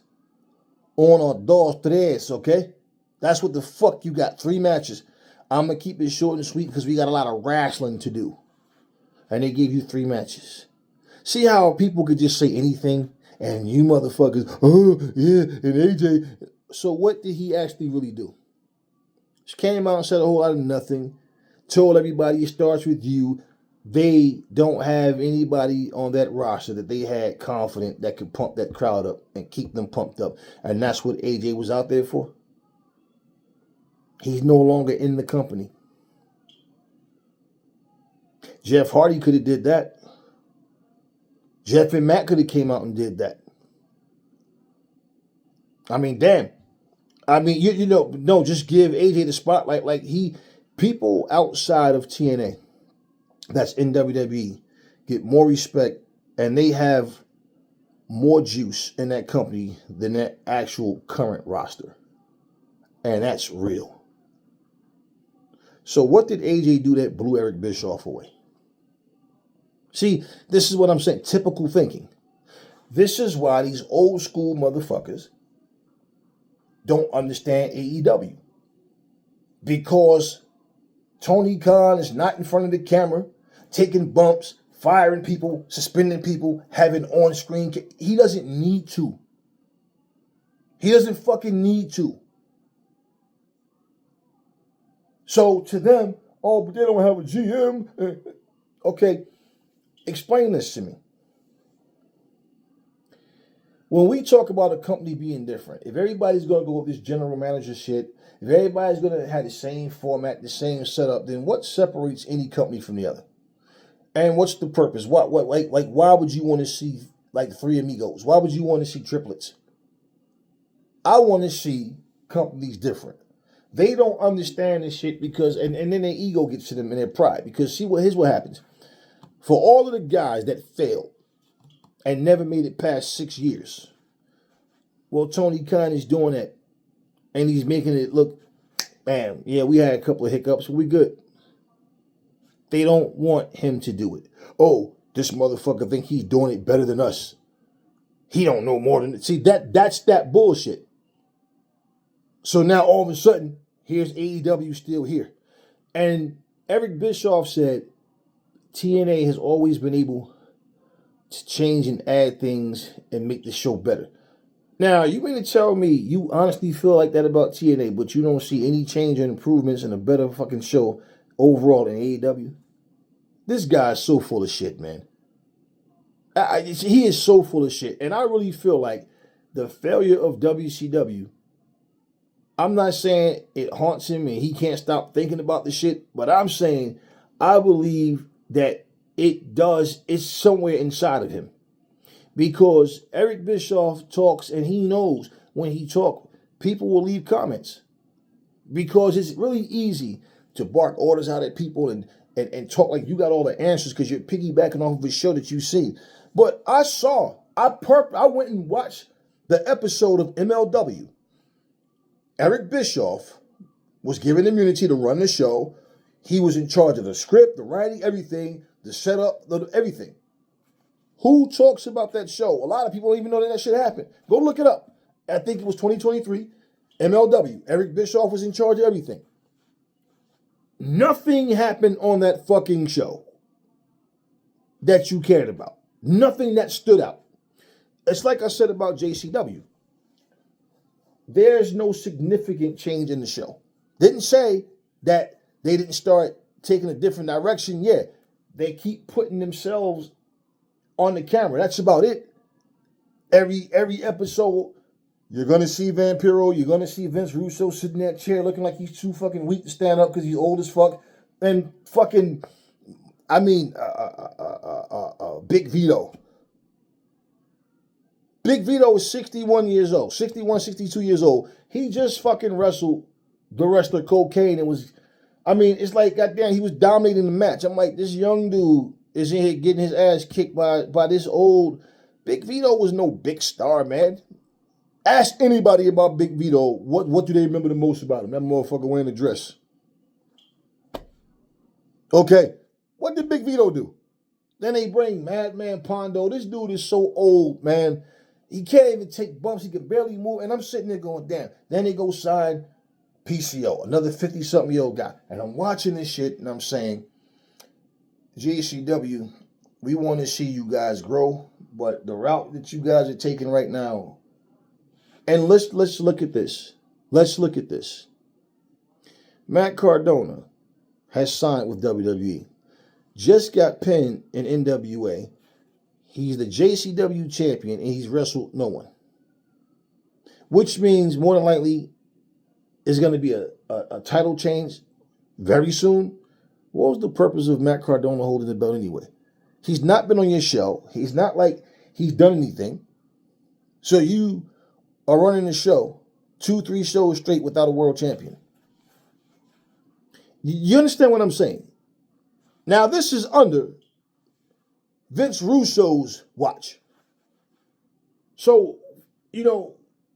Uno, dos, tres, okay? That's what the fuck you got. 3 matches. I'm going to keep it short and sweet because we got a lot of wrestling to do. And they gave you 3 matches. See how people could just say anything? And you motherfuckers, oh, yeah, and AJ. So what did he actually really do? Just came out and said a whole lot of nothing. Told everybody it starts with you. They don't have anybody on that roster that they had confident that could pump that crowd up and keep them pumped up. And that's what AJ was out there for. He's no longer in the company. Jeff Hardy could have did that. Jeff and Matt could have came out and did that. I mean, damn. I mean, no, just give AJ the spotlight. Like people outside of TNA that's in WWE get more respect and they have more juice in that company than that actual current roster. And that's real. So what did AJ do that blew Eric Bischoff away? See, this is what I'm saying. Typical thinking. This is why these old school motherfuckers don't understand AEW. Because Tony Khan is not in front of the camera, taking bumps, firing people, suspending people, having on-screen. He doesn't need to. He doesn't fucking need to. So to them, oh, but they don't have a GM. Okay, explain this to me. When we talk about a company being different, if everybody's going to go with this general manager shit, if everybody's going to have the same format, the same setup, then what separates any company from the other? And what's the purpose? Why would you want to see like 3 amigos? Why would you want to see triplets? I want to see companies different. They don't understand this shit because, and then their ego gets to them and their pride. Because here's what happens. For all of the guys that failed and never made it past 6 years, well, Tony Khan is doing that. And he's making it look, bam, yeah, we had a couple of hiccups, but we good. They don't want him to do it. Oh, this motherfucker think he's doing it better than us. He don't know more than, see, that's that bullshit. So now all of a sudden, here's AEW still here. And Eric Bischoff said TNA has always been able to change and add things and make the show better. Now, you mean to tell me you honestly feel like that about TNA, but you don't see any change and improvements and a better fucking show overall in AEW? This guy is so full of shit, man. He is so full of shit. And I really feel like the failure of WCW, I'm not saying it haunts him and he can't stop thinking about the shit, but I'm saying I believe that it's somewhere inside of him. Because Eric Bischoff talks and he knows when he talks, people will leave comments. Because it's really easy to bark orders out at people and talk like you got all the answers because you're piggybacking off of a show that you've seen. But I went and watched the episode of MLW. Eric Bischoff was given immunity to run the show. He was in charge of the script, the writing, everything, the setup, everything. Who talks about that show? A lot of people don't even know that shit happened. Go look it up. I think it was 2023. MLW. Eric Bischoff was in charge of everything. Nothing happened on that fucking show that you cared about. Nothing that stood out. It's like I said about JCW. There's no significant change in the show. Didn't say that they didn't start taking a different direction. Yeah, they keep putting themselves on the camera. That's about it. Every episode, you're going to see Vampiro. You're going to see Vince Russo sitting in that chair looking like he's too fucking weak to stand up because he's old as fuck. And fucking, Big Vito. Big Vito is 61 years old, 61, 62 years old. He just fucking wrestled the wrestler Cocaine. It was, it's like, goddamn, he was dominating the match. I'm like, this young dude is in here getting his ass kicked by this old. Big Vito was no big star, man. Ask anybody about Big Vito, what do they remember the most about him? That motherfucker wearing a dress. Okay, what did Big Vito do? Then they bring Madman Pondo. This dude is so old, man. He can't even take bumps. He can barely move. And I'm sitting there going, damn. Then they go sign PCO, another 50-something-year-old guy. And I'm watching this shit, and I'm saying, JCW, we want to see you guys grow, but the route that you guys are taking right now, and let's look at this. Let's look at this. Matt Cardona has signed with WWE. Just got pinned in NWA. He's the JCW champion, and he's wrestled no one. Which means more than likely is going to be a title change very soon. What was the purpose of Matt Cardona holding the belt anyway? He's not been on your show. He's not like he's done anything. So you are running the show 2-3 shows straight without a world champion. You understand what I'm saying? Now, this is under Vince Russo's watch. So,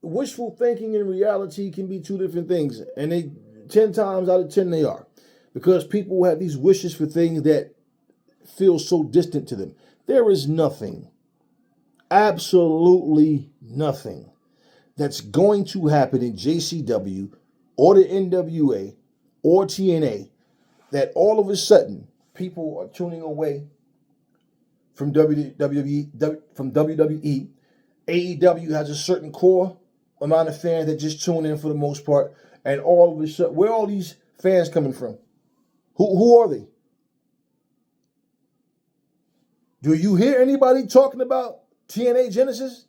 wishful thinking and reality can be two different things. And 10 times out of 10 they are. Because people have these wishes for things that feel so distant to them. There is nothing, absolutely nothing, that's going to happen in JCW or the NWA or TNA that all of a sudden people are tuning away from WWE. AEW has a certain core amount of fans that just tune in for the most part, and all of a sudden, where are all these fans coming from? Who are they? Do you hear anybody talking about TNA Genesis?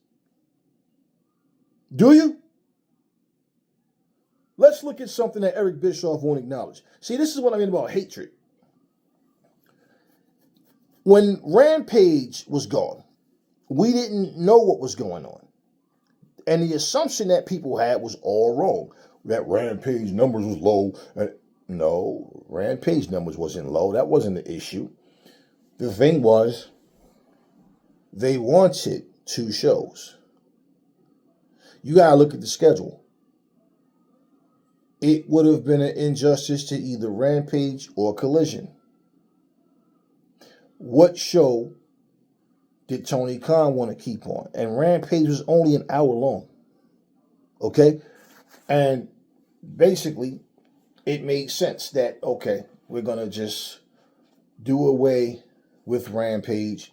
Do you? Let's look at something that Eric Bischoff won't acknowledge. See, this is what I mean about hatred. When Rampage was gone, we didn't know what was going on. And the assumption that people had was all wrong. That Rampage numbers was low. No, Rampage numbers wasn't low. That wasn't the issue. The thing was, they wanted 2 shows. You got to look at the schedule. It would have been an injustice to either Rampage or Collision. What show did Tony Khan want to keep on? And Rampage was only an hour long. Okay? And basically, it made sense that, okay, we're going to just do away with Rampage.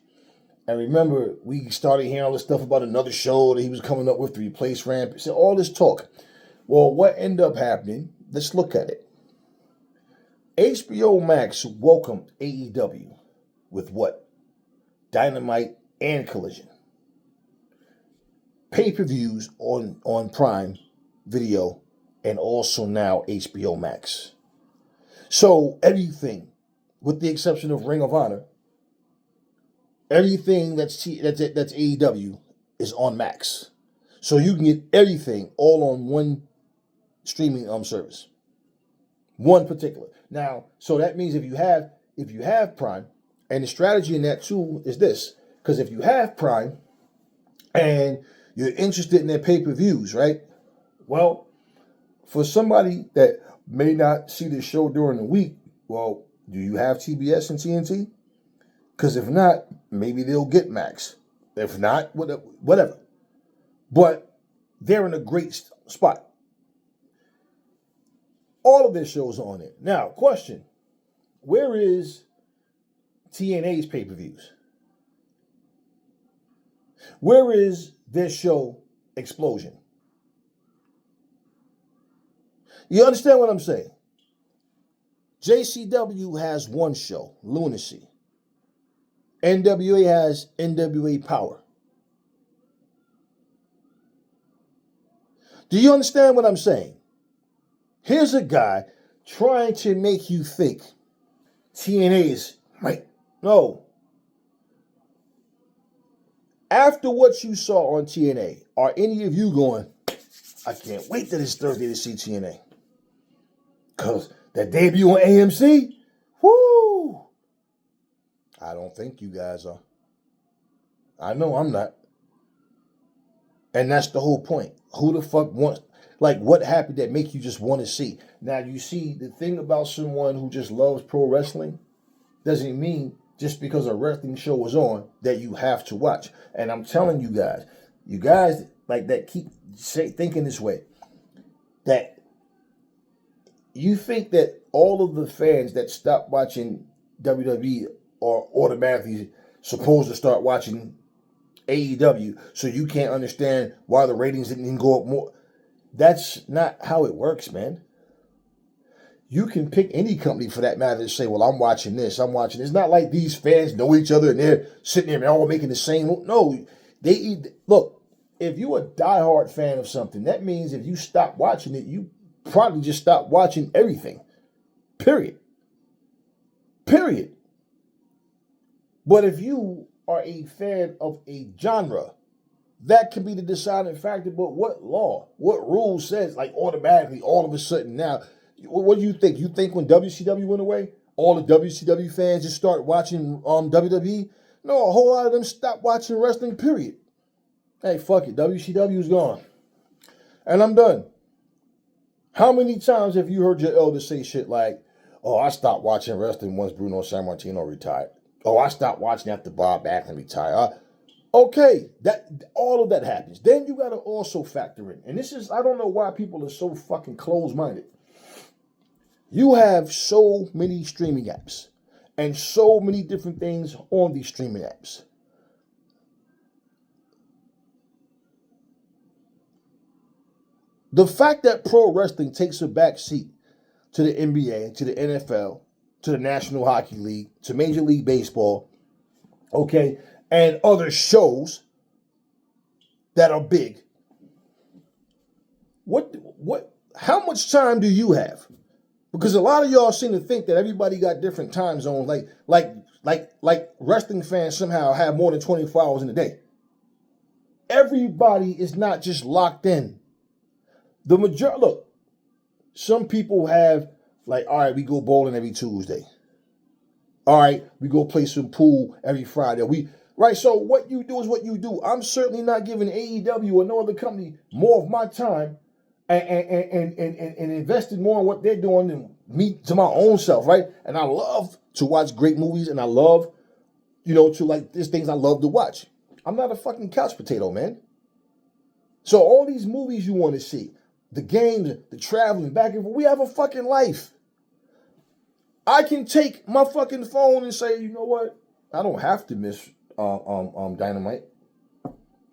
And remember, we started hearing all this stuff about another show that he was coming up with to replace Rampage. So all this talk. Well, what ended up happening, let's look at it. HBO Max welcomed AEW with what? Dynamite and Collision. Pay-per-views on Prime Video and also now HBO Max. So everything, with the exception of Ring of Honor, everything that's AEW is on Max. So you can get everything all on one streaming service. One particular. Now, so that means if you have Prime, and the strategy in that too is this, because if you have Prime and you're interested in their pay-per-views, right? Well, for somebody that may not see the show during the week, well, do you have TBS and TNT? Because if not, maybe they'll get Max. If not, whatever. But they're in a great spot. All of their shows are on it. Now, question. Where is TNA's pay-per-views? Where is their show, Explosion? You understand what I'm saying? JCW has one show, Lunacy. NWA has NWA Power. Do you understand what I'm saying? Here's a guy trying to make you think TNA is right. No. After what you saw on TNA, are any of you going, I can't wait till it's Thursday to see TNA? Because that debut on AMC, whoo! I don't think you guys are. I know I'm not. And that's the whole point. Who the fuck wants, like, what happened that make you just want to see? Now, you see, the thing about someone who just loves pro wrestling doesn't mean just because a wrestling show is on that you have to watch. And I'm telling you guys like that keep thinking this way, that you think that all of the fans that stop watching WWE are automatically supposed to start watching AEW, so you can't understand why the ratings didn't go up more. That's not how it works, man. You can pick any company for that matter to say, well, I'm watching this, I'm watching this. It's not like these fans know each other and they're sitting there and all making the same. No, look, if you're a diehard fan of something, that means if you stop watching it, you probably just stop watching everything. Period. But if you are a fan of a genre, that can be the deciding factor. But what law, what rule says, like, automatically, all of a sudden now, what do you think? You think when WCW went away, all the WCW fans just start watching WWE? No, a whole lot of them stopped watching wrestling, period. Hey, fuck it, WCW's gone. And I'm done. How many times have you heard your elders say shit like, oh, I stopped watching wrestling once Bruno Sammartino retired. Oh, I stopped watching after Bob Backlund retired. Okay, that all of that happens. Then you got to also factor in, and this is, I don't know why people are so fucking closed-minded. You have so many streaming apps and so many different things on these streaming apps. The fact that pro wrestling takes a back seat to the NBA, to the NFL, to the National Hockey League, to Major League Baseball, okay, and other shows that are big. How much time do you have? Because a lot of y'all seem to think that everybody got different time zones, like wrestling fans somehow have more than 24 hours in a day. Everybody is not just locked in. The majority, look, some people have, like, all right, we go bowling every Tuesday. All right, we go play some pool every Friday. Right, so what you do is what you do. I'm certainly not giving AEW or no other company more of my time and investing more in what they're doing than me to my own self, right? And I love to watch great movies, and I love, to like, there's things I love to watch. I'm not a fucking couch potato, man. So all these movies you want to see, the games, the traveling back and forth, we have a fucking life. I can take my fucking phone and say, you know what? I don't have to miss Dynamite.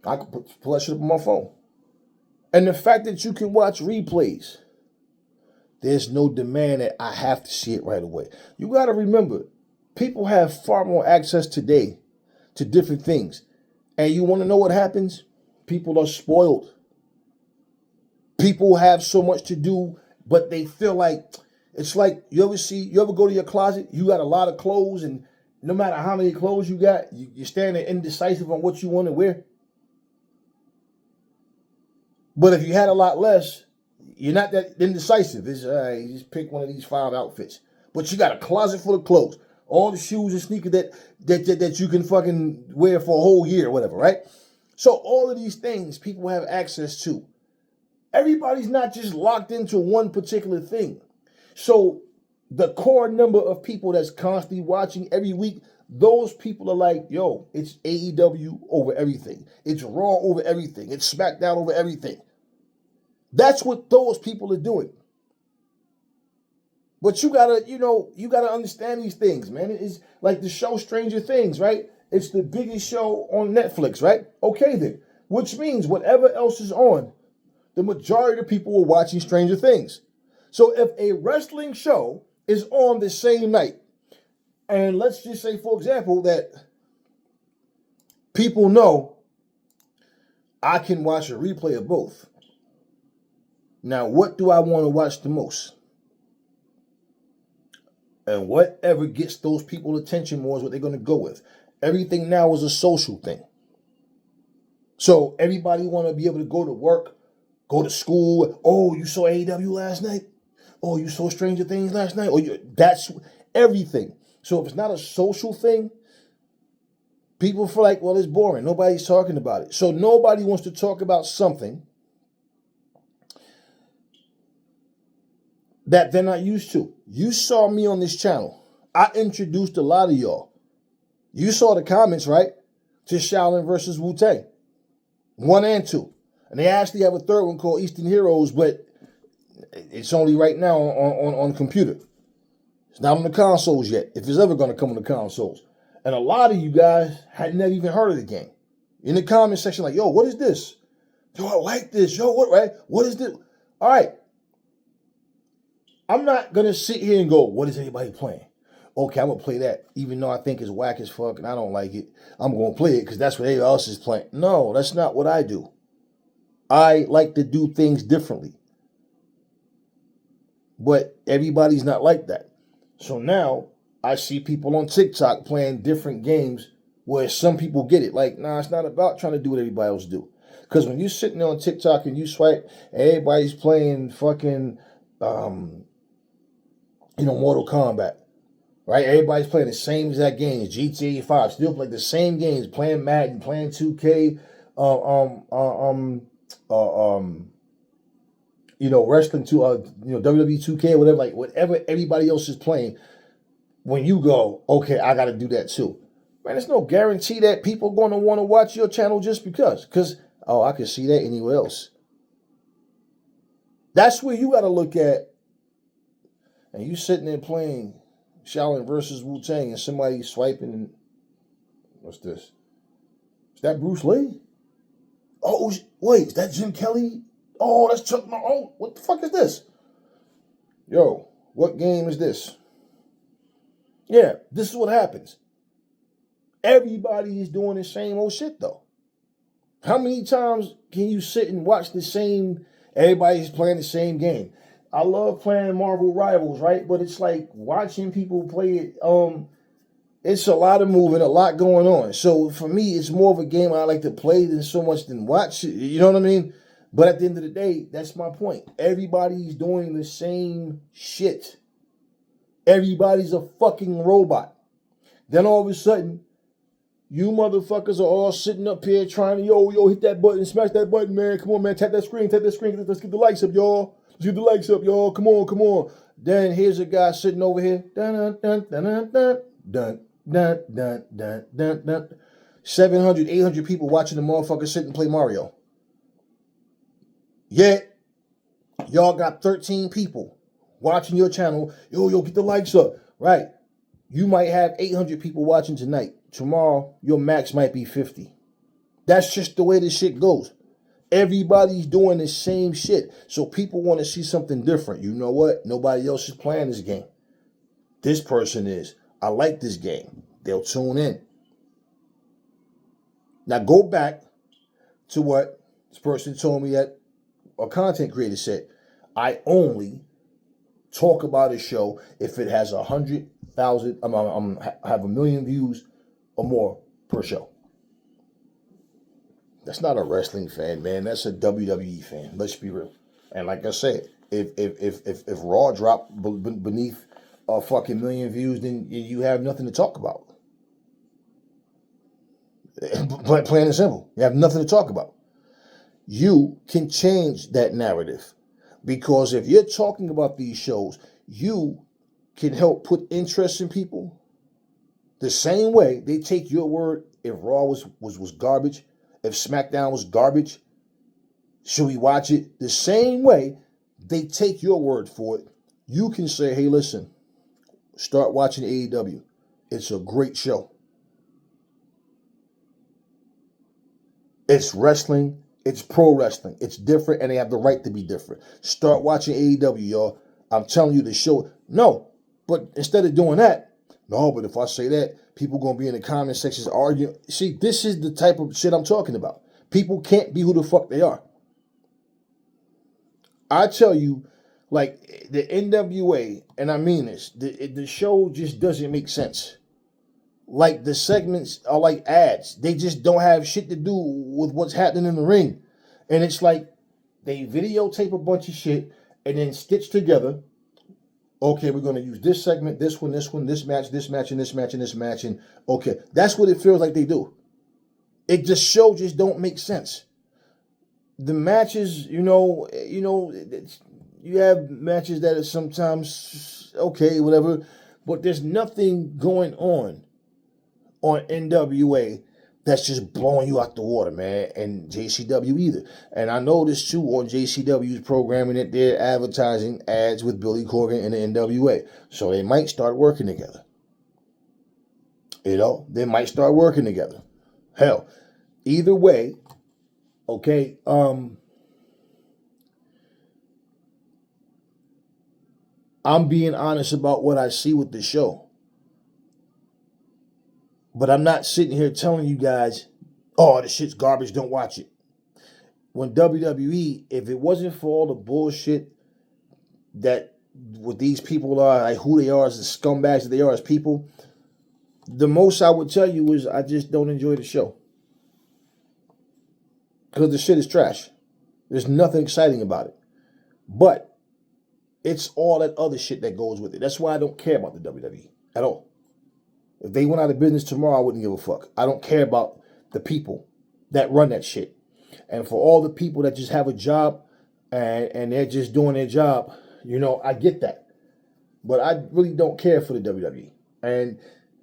I can put that shit up on my phone. And the fact that you can watch replays, there's no demand that I have to see it right away. You got to remember, people have far more access today to different things. And you want to know what happens? People are spoiled. People have so much to do, but they feel like, it's like, you ever go to your closet, you got a lot of clothes, and no matter how many clothes you got, you're standing indecisive on what you want to wear. But if you had a lot less, you're not that indecisive. It's, you just pick one of these 5 outfits. But you got a closet full of clothes. All the shoes and sneakers that you can fucking wear for a whole year or whatever, right? So all of these things people have access to. Everybody's not just locked into one particular thing. So the core number of people that's constantly watching every week, Those people are like, yo, it's AEW over everything. It's Raw over everything. It's SmackDown over everything. That's what those people are doing. But you gotta understand these things, man. It's like the show Stranger Things, right? It's the biggest show on Netflix, right? Okay then. Which means whatever else is on, the majority of the people are watching Stranger Things. So if a wrestling show is on the same night, and let's just say, for example, that people know I can watch a replay of both. Now, what do I want to watch the most? And whatever gets those people attention more is what they're going to go with. Everything now is a social thing. So everybody want to be able to go to work, go to school. Oh, you saw AEW last night? Oh, you saw Stranger Things last night? That's everything. So if it's not a social thing, people feel like, well, it's boring. Nobody's talking about it. So nobody wants to talk about something that they're not used to. You saw me on this channel. I introduced a lot of y'all. You saw the comments, right? To Shaolin versus Wu-Tang. 1 and 2. And they actually have a third one called Eastern Heroes, but it's only right now on computer. It's not on the consoles yet, if it's ever going to come on the consoles. And a lot of you guys had never even heard of the game. In the comment section, like, yo, what is this? Yo, I like this. Yo, what, right? What is this? All right. I'm not going to sit here and go, what is anybody playing? Okay, I'm going to play that, even though I think it's whack as fuck and I don't like it. I'm going to play it because that's what everybody else is playing. No, that's not what I do. I like to do things differently. But everybody's not like that. So now I see people on TikTok playing different games where some people get it. Like, nah, it's not about trying to do what everybody else do. Because when you're sitting there on TikTok and you swipe, and everybody's playing fucking, Mortal Kombat. Right? Everybody's playing the same exact games. GTA 5, still play the same games, playing Madden, playing 2K, wrestling to WWE 2K, whatever, like whatever everybody else is playing. When you go, okay, I got to do that too. Man, there's no guarantee that people are going to want to watch your channel just because. Because, I can see that anywhere else. That's where you got to look at, and you sitting there playing Shaolin versus Wu-Tang and somebody swiping and what's this? Is that Bruce Lee? Oh, wait, is that Jim Kelly? Oh, that's Chuck. Oh, what the fuck is this? Yo, what game is this? Yeah, this is what happens. Everybody is doing the same old shit, though. How many times can you sit and watch the same, everybody's playing the same game? I love playing Marvel Rivals, right? But it's like watching people play it, it's a lot of moving, a lot going on. So for me, it's more of a game I like to play than so much than watch. You know what I mean? But at the end of the day, that's my point. Everybody's doing the same shit. Everybody's a fucking robot. Then all of a sudden, you motherfuckers are all sitting up here trying to, yo, hit that button, smash that button, man. Come on, man, tap that screen. Let's get the lights up, y'all. Let's get the lights up, y'all. Come on. Then here's a guy sitting over here. Dun, dun, dun, dun, dun, dun, dun, dun, dun, dun, dun. 700, 800 people watching the motherfucker sit and play Mario. Yet, y'all got 13 people watching your channel. Yo, get the likes up. Right. You might have 800 people watching tonight. Tomorrow, your max might be 50. That's just the way this shit goes. Everybody's doing the same shit. So people want to see something different. You know what? Nobody else is playing this game. This person is. I like this game. They'll tune in. Now go back to what this person told me that a content creator said. I only talk about a show if it has 100,000, have a million views or more per show. That's not a wrestling fan, man. That's a WWE fan. Let's be real. And like I said, if Raw dropped beneath a fucking million views, then you have nothing to talk about. Plain and simple. You have nothing to talk about. You can change that narrative. Because if you're talking about these shows, you can help put interest in people. The same way they take your word if Raw was garbage, if SmackDown was garbage, should we watch it? The same way they take your word for it. You can say, hey, listen, start watching AEW. It's a great show. It's wrestling. It's pro wrestling. It's different, and they have the right to be different. Start watching AEW, y'all. I'm telling you the show. No, but instead of doing that, no, but if I say that, people going to be in the comment sections arguing. See, this is the type of shit I'm talking about. People can't be who the fuck they are. I tell you, like, the NWA, and I mean this, the show just doesn't make sense. Like, the segments are like ads. They just don't have shit to do with what's happening in the ring. And it's like they videotape a bunch of shit and then stitch together. Okay, we're going to use this segment, this one, this match, and this match, and this match, and this match. And okay, that's what it feels like they do. The show just don't make sense. The matches, you have matches that are sometimes okay, whatever, but there's nothing going on NWA that's just blowing you out the water, man, and JCW either. And I noticed too on JCW's programming that they're advertising ads with Billy Corgan and the NWA. So they might start working together. They might start working together. Hell, either way, okay, I'm being honest about what I see with the show. But I'm not sitting here telling you guys, oh, the shit's garbage, don't watch it. When WWE, if it wasn't for all the bullshit that what these people are, like who they are as the scumbags that they are as people, the most I would tell you is I just don't enjoy the show. Because the shit is trash. There's nothing exciting about it. But it's all that other shit that goes with it. That's why I don't care about the WWE at all. If they went out of business tomorrow, I wouldn't give a fuck. I don't care about the people that run that shit. And for all the people that just have a job and they're just doing their job, I get that. But I really don't care for the WWE. And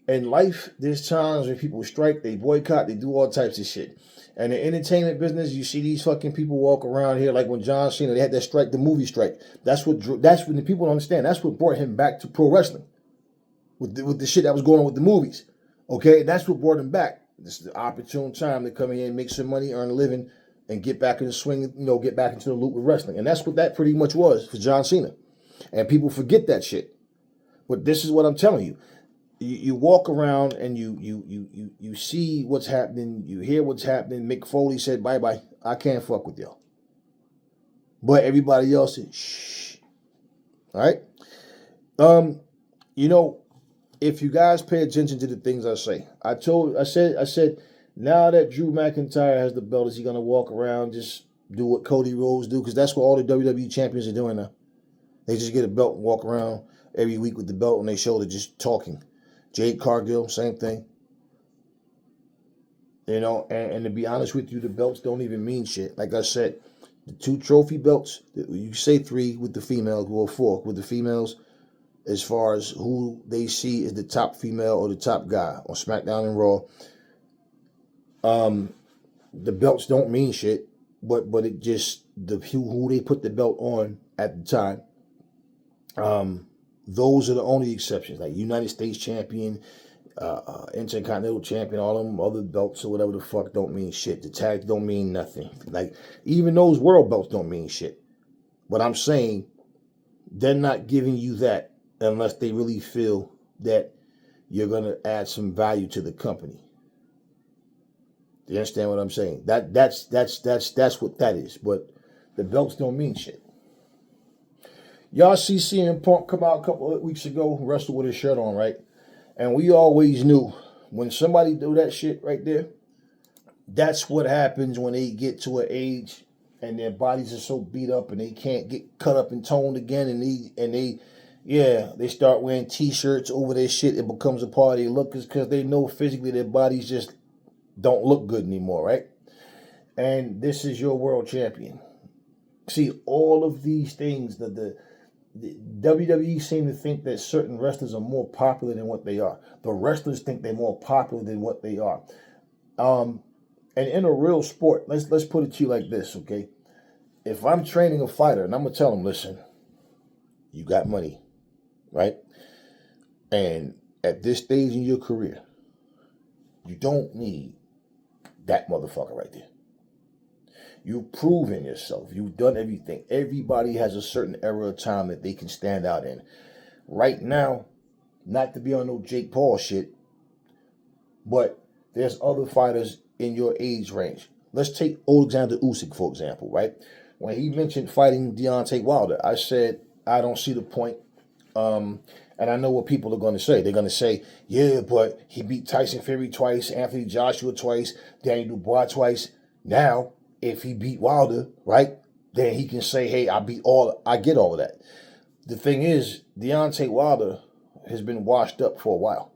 in life, there's times when people strike, they boycott, they do all types of shit. And the entertainment business, you see these fucking people walk around here like when John Cena, they had that strike, the movie strike. That's when the people don't understand. That's what brought him back to pro wrestling. With the shit that was going on with the movies. Okay? That's what brought him back. This is the opportune time to come in and make some money, earn a living, and get back in the swing, get back into the loop with wrestling. And that's what that pretty much was for John Cena. And people forget that shit. But this is what I'm telling you. You walk around and you see what's happening, you hear what's happening. Mick Foley said, bye-bye, I can't fuck with y'all. But everybody else said, shh. All right? If you guys pay attention to the things I say, I said, now that Drew McIntyre has the belt, is he going to walk around, just do what Cody Rhodes do? Because that's what all the WWE champions are doing now. They just get a belt and walk around every week with the belt on their shoulder just talking. Jade Cargill, same thing. And to be honest with you, the belts don't even mean shit. Like I said, the 2 trophy belts, you say 3 with the females, well 4 with the females, as far as who they see as the top female or the top guy on SmackDown and Raw. The belts don't mean shit, but it just who they put the belt on at the time. Those are the only exceptions, like United States champion, Intercontinental champion, all them other belts or whatever the fuck don't mean shit. The tags don't mean nothing. Like even those world belts don't mean shit. But I'm saying they're not giving you that unless they really feel that you're going to add some value to the company. Do you understand what I'm saying? That's what that is. But the belts don't mean shit. Y'all see CM Punk come out a couple of weeks ago, wrestle with his shirt on, right? And we always knew when somebody do that shit right there, that's what happens when they get to an age and their bodies are so beat up and they can't get cut up and toned again, and they start wearing t-shirts over their shit. It becomes a part of their look because they know physically their bodies just don't look good anymore, right? And this is your world champion. See, all of these things, the the WWE seem to think that certain wrestlers are more popular than what they are. The wrestlers think they're more popular than what they are. And in a real sport, let's put it to you like this, okay? If I'm training a fighter and I'm gonna tell him, listen, you got money, right? And at this stage in your career, you don't need that motherfucker right there. You've proven yourself. You've done everything. Everybody has a certain era of time that they can stand out in. Right now, not to be on no Jake Paul shit, but there's other fighters in your age range. Let's take Alexander Usyk, for example, right? When he mentioned fighting Deontay Wilder, I said, I don't see the point. And I know what people are going to say. They're going to say, yeah, but he beat Tyson Fury twice, Anthony Joshua twice, Daniel Dubois twice. Now, if he beat Wilder, right, then he can say, hey, I get all of that. The thing is, Deontay Wilder has been washed up for a while.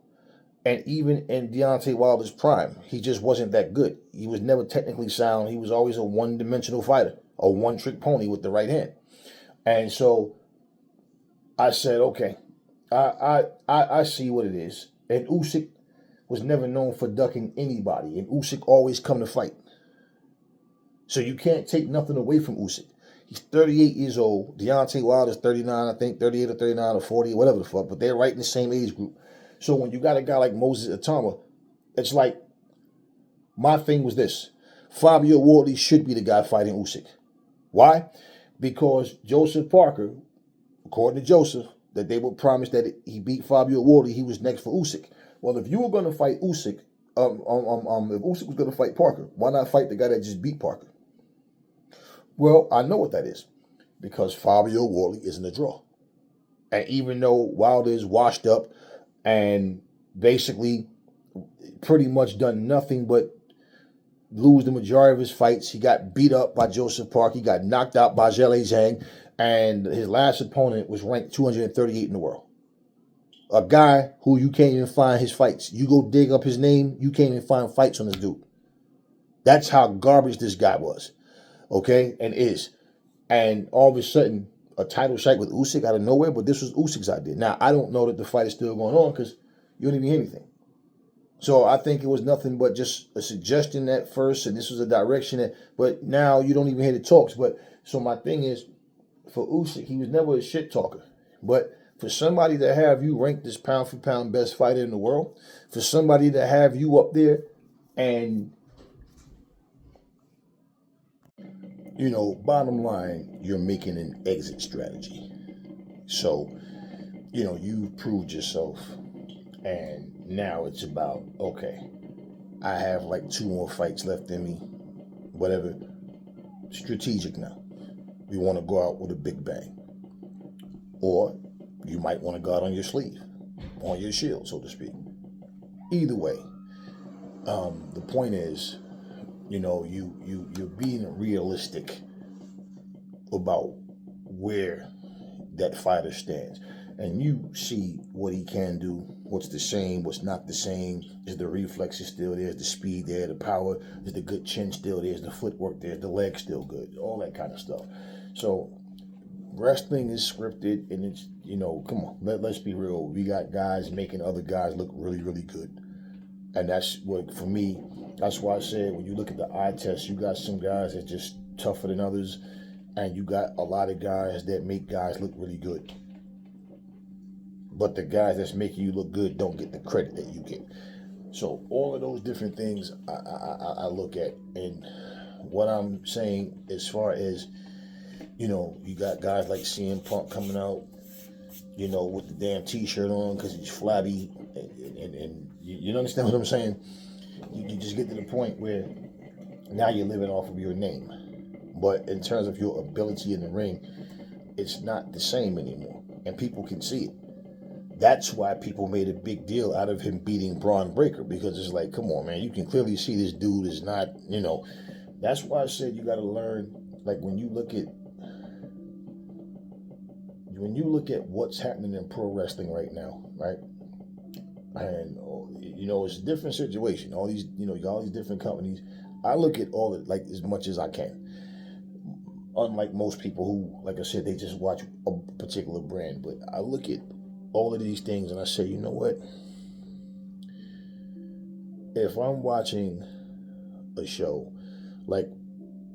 And even in Deontay Wilder's prime, he just wasn't that good. He was never technically sound. He was always a one-dimensional fighter, a one-trick pony with the right hand. And so I said, okay, I see what it is. And Usyk was never known for ducking anybody. And Usyk always come to fight. So you can't take nothing away from Usyk. He's 38 years old. Deontay Wilder's 39, I think, 38 or 39 or 40, whatever the fuck. But they're right in the same age group. So when you got a guy like Moses Atama, it's like, my thing was this. Fabio Wardley should be the guy fighting Usyk. Why? Because Joseph Parker, according to Joseph, that they were promised that he beat Fabio Wardley, he was next for Usyk. Well, if you were going to fight Usyk, if Usyk was going to fight Parker, why not fight the guy that just beat Parker? Well, I know what that is. Because Fabio Wardley isn't a draw. And even though Wilder is washed up and basically pretty much done nothing but lose the majority of his fights, he got beat up by Joseph Parker, he got knocked out by Zhale Zhang, and his last opponent was ranked 238 in the world. A guy who you can't even find his fights. You go dig up his name, you can't even find fights on this dude. That's how garbage this guy was. Okay? And is. And all of a sudden, a title shot with Usyk out of nowhere, but this was Usyk's idea. Now, I don't know that the fight is still going on because you don't even hear anything. So I think it was nothing but just a suggestion at first, and this was a direction that, but now you don't even hear the talks. But so my thing is, for Usyk, he was never a shit talker. But for somebody to have you ranked as pound for pound best fighter in the world, for somebody to have you up there and, you know, bottom line, you're making an exit strategy. So, you know, you've proved yourself. And now it's about, okay, I have like 2 more fights left in me. Whatever. Strategic now. We want to go out with a big bang. Or you might want to go out on your sleeve, on your shield, so to speak. Either way, the point is, you know, you're being realistic about where that fighter stands. And you see what he can do, what's the same, what's not the same. Is the reflexes still there? Is the speed there? The power? Is the good chin still there? Is the footwork there? Is the leg still good? All that kind of stuff. So wrestling is scripted, and it's, you know, come on, let's be real. We got guys making other guys look really, really good. And that's what, for me, that's why I said when you look at the eye test, you got some guys that's just tougher than others, and you got a lot of guys that make guys look really good. But the guys that's making you look good don't get the credit that you get. So all of those different things I look at. And what I'm saying as far as, you know, you got guys like CM Punk coming out, you know, with the damn T-shirt on because he's flabby. And you understand what I'm saying? You just get to the point where now you're living off of your name. But in terms of your ability in the ring, it's not the same anymore. And people can see it. That's why people made a big deal out of him beating Braun Breaker, because it's like, come on, man, you can clearly see this dude is not, you know. That's why I said you got to learn, like when you look at what's happening in pro wrestling right now, right? And, you know, it's a different situation. All these different companies. I look at all it like as much as I can. Unlike most people who, like I said, they just watch a particular brand. But I look at all of these things and I say, you know what? If I'm watching a show, like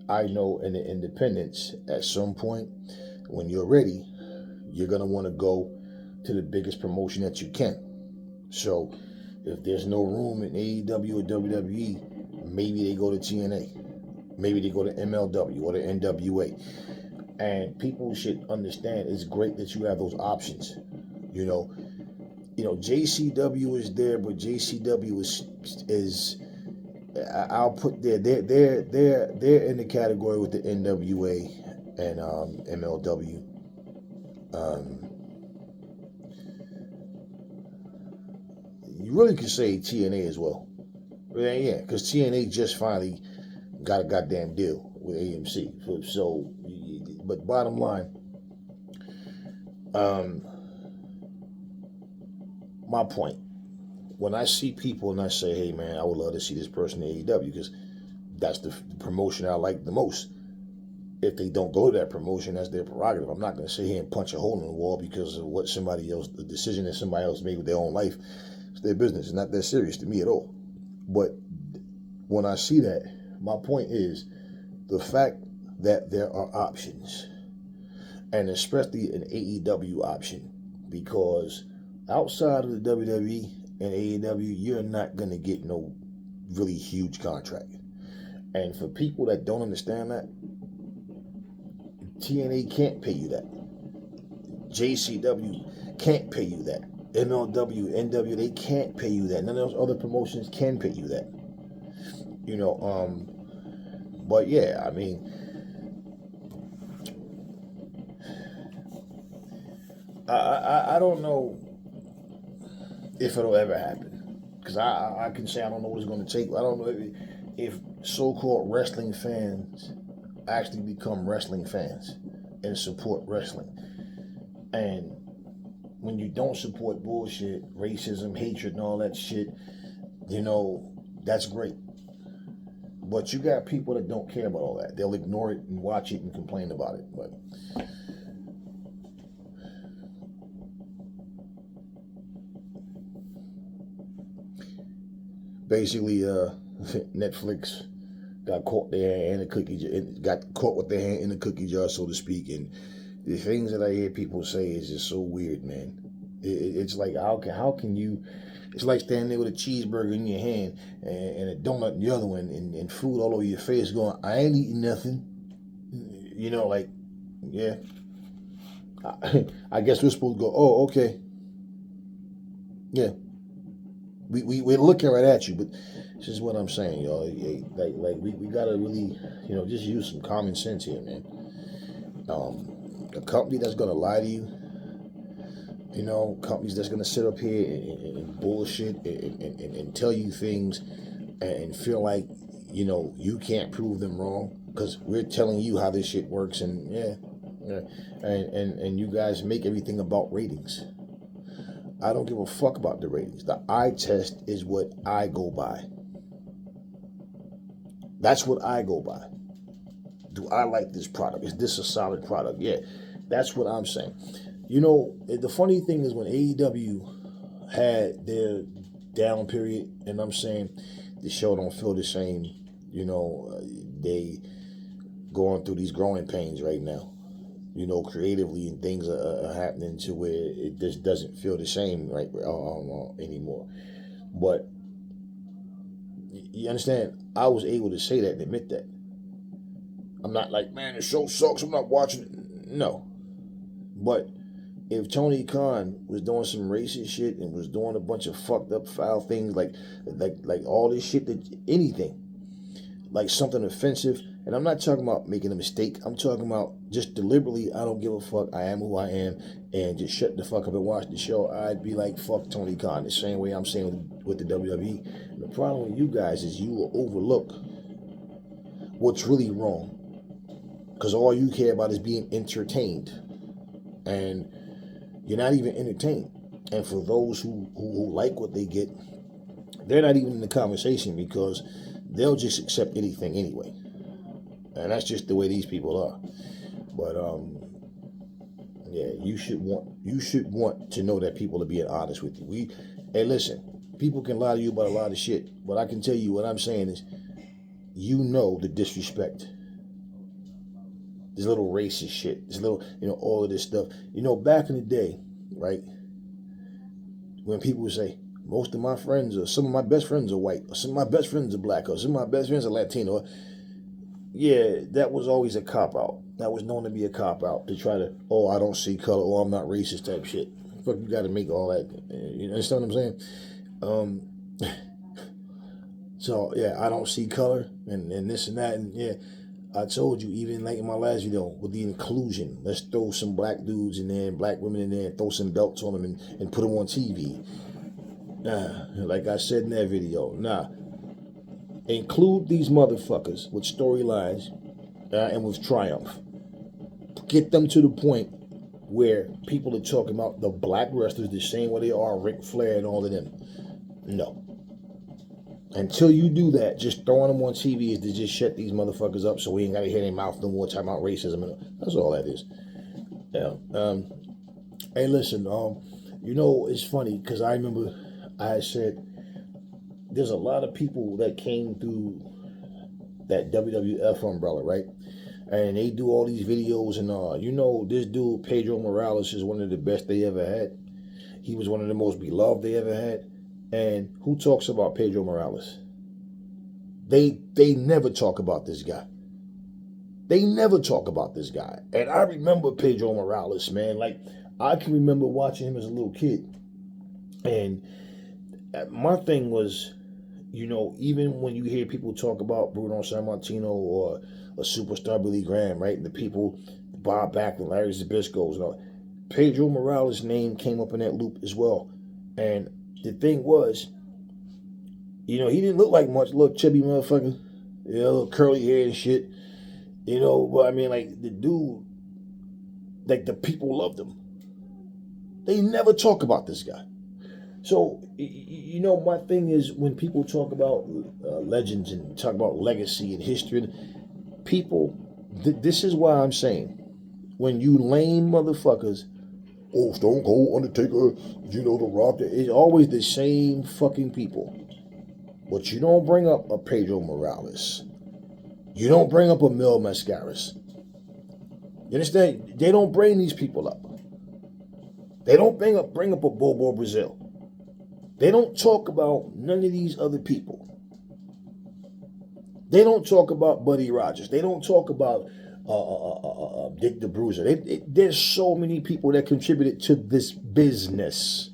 I know in the independents, at some point when you're ready, you're going to want to go to the biggest promotion that you can. So if there's no room in AEW or WWE, maybe they go to TNA. Maybe they go to MLW or the NWA. And people should understand it's great that you have those options. You know, JCW is there, but JCW is I'll put they're in the category with the NWA and MLW. You really could say TNA as well. Yeah, because TNA just finally got a goddamn deal with AMC. So, but bottom line, my point, when I see people and I say, hey man, I would love to see this person in AEW because that's the promotion I like the most. If they don't go to that promotion, that's their prerogative. I'm not going to sit here and punch a hole in the wall because of what somebody else, the decision that somebody else made with their own life. It's their business. It's not that serious to me at all. But when I see that, my point is the fact that there are options, and especially an AEW option, because outside of the WWE and AEW, you're not going to get no really huge contract. And for people that don't understand that, TNA can't pay you that. JCW can't pay you that. MLW, NW, they can't pay you that. None of those other promotions can pay you that. But yeah, I mean, I don't know if it'll ever happen. Because I can say I don't know what it's going to take. I don't know if so-called wrestling fans actually become wrestling fans and support wrestling. And when you don't support bullshit, racism, hatred, and all that shit, that's great. But you got people that don't care about all that. They'll ignore it and watch it and complain about it. But basically, Netflix got caught with their hand in the cookie jar, so to speak. And the things that I hear people say is just so weird, man. It's like how can you? It's like standing there with a cheeseburger in your hand and a donut in the other one and food all over your face going, I ain't eating nothing. Yeah. I guess we're supposed to go, oh, okay. Yeah. We're looking right at you, but this is what I'm saying, y'all. Like we gotta really, just use some common sense here, man. A company that's gonna lie to you, companies that's going to sit up here and bullshit and tell you things and feel like, you can't prove them wrong because we're telling you how this shit works and and you guys make everything about ratings. I don't give a fuck about the ratings. The eye test is what I go by. That's what I go by. Do I like this product? Is this a solid product? Yeah, that's what I'm saying. The funny thing is when AEW had their down period, and I'm saying the show don't feel the same, they going through these growing pains right now, creatively, and things are happening to where it just doesn't feel the same right anymore. But you understand, I was able to say that and admit that. I'm not like, man, the show sucks, I'm not watching it. No. But if Tony Khan was doing some racist shit and was doing a bunch of fucked up foul things like all this shit, that anything, like something offensive, and I'm not talking about making a mistake, I'm talking about just deliberately, I don't give a fuck, I am who I am, and just shut the fuck up and watch the show, I'd be like, fuck Tony Khan, the same way I'm saying with the WWE. And the problem with you guys is you will overlook what's really wrong, because all you care about is being entertained. And you're not even entertained. And for those who like what they get, they're not even in the conversation because they'll just accept anything anyway. And that's just the way these people are. But yeah, you should want to know that people are being honest with you. Hey, listen, people can lie to you about a lot of shit, but I can tell you what I'm saying is, you know the disrespect, this little racist shit, this little, all of this stuff. Back in the day, right, when people would say, most of my friends, or some of my best friends are white, or some of my best friends are black, or some of my best friends are Latino, yeah, that was always a cop-out. That was known to be a cop-out, to try to, I don't see color, or I'm not racist type shit. Fuck, you got to make all that. You understand what I'm saying? So, yeah, I don't see color, and this and that, and yeah, I told you, even like in my last video, with the inclusion, let's throw some black dudes in there and black women in there and throw some belts on them and put them on TV. Like I said in that video, include these motherfuckers with storylines and with triumph. Get them to the point where people are talking about the black wrestlers the same way they are Ric Flair and all of them. No. Until you do that, just throwing them on TV is to just shut these motherfuckers up so we ain't got to hear their mouth no more talking about racism. That's all that is. Yeah. Hey, listen, it's funny because I remember I said there's a lot of people that came through that WWF umbrella, right? And they do all these videos and, this dude, Pedro Morales, is one of the best they ever had. He was one of the most beloved they ever had. And who talks about Pedro Morales? They never talk about this guy. They never talk about this guy. And I remember Pedro Morales, man. Like, I can remember watching him as a little kid. And my thing was, even when you hear people talk about Bruno Sammartino or a superstar Billy Graham, right? And the people, Bob Backlund, Larry Zbyszko, and all, Pedro Morales' name came up in that loop as well. And the thing was, he didn't look like much, little chubby motherfucker, little curly hair and shit, but I mean, like, the dude, like, the people loved him. They never talk about this guy. So, my thing is, when people talk about legends and talk about legacy and history, people, this is why I'm saying, when you lame motherfuckers, Stone Cold, Undertaker, The Rock, it's always the same fucking people. But you don't bring up a Pedro Morales. You don't bring up a Mil Mascaras. You understand? They don't bring these people up. They don't bring up a Bobo Brazil. They don't talk about none of these other people. They don't talk about Buddy Rogers. They don't talk about Dick the Bruiser. There's so many people that contributed to this business.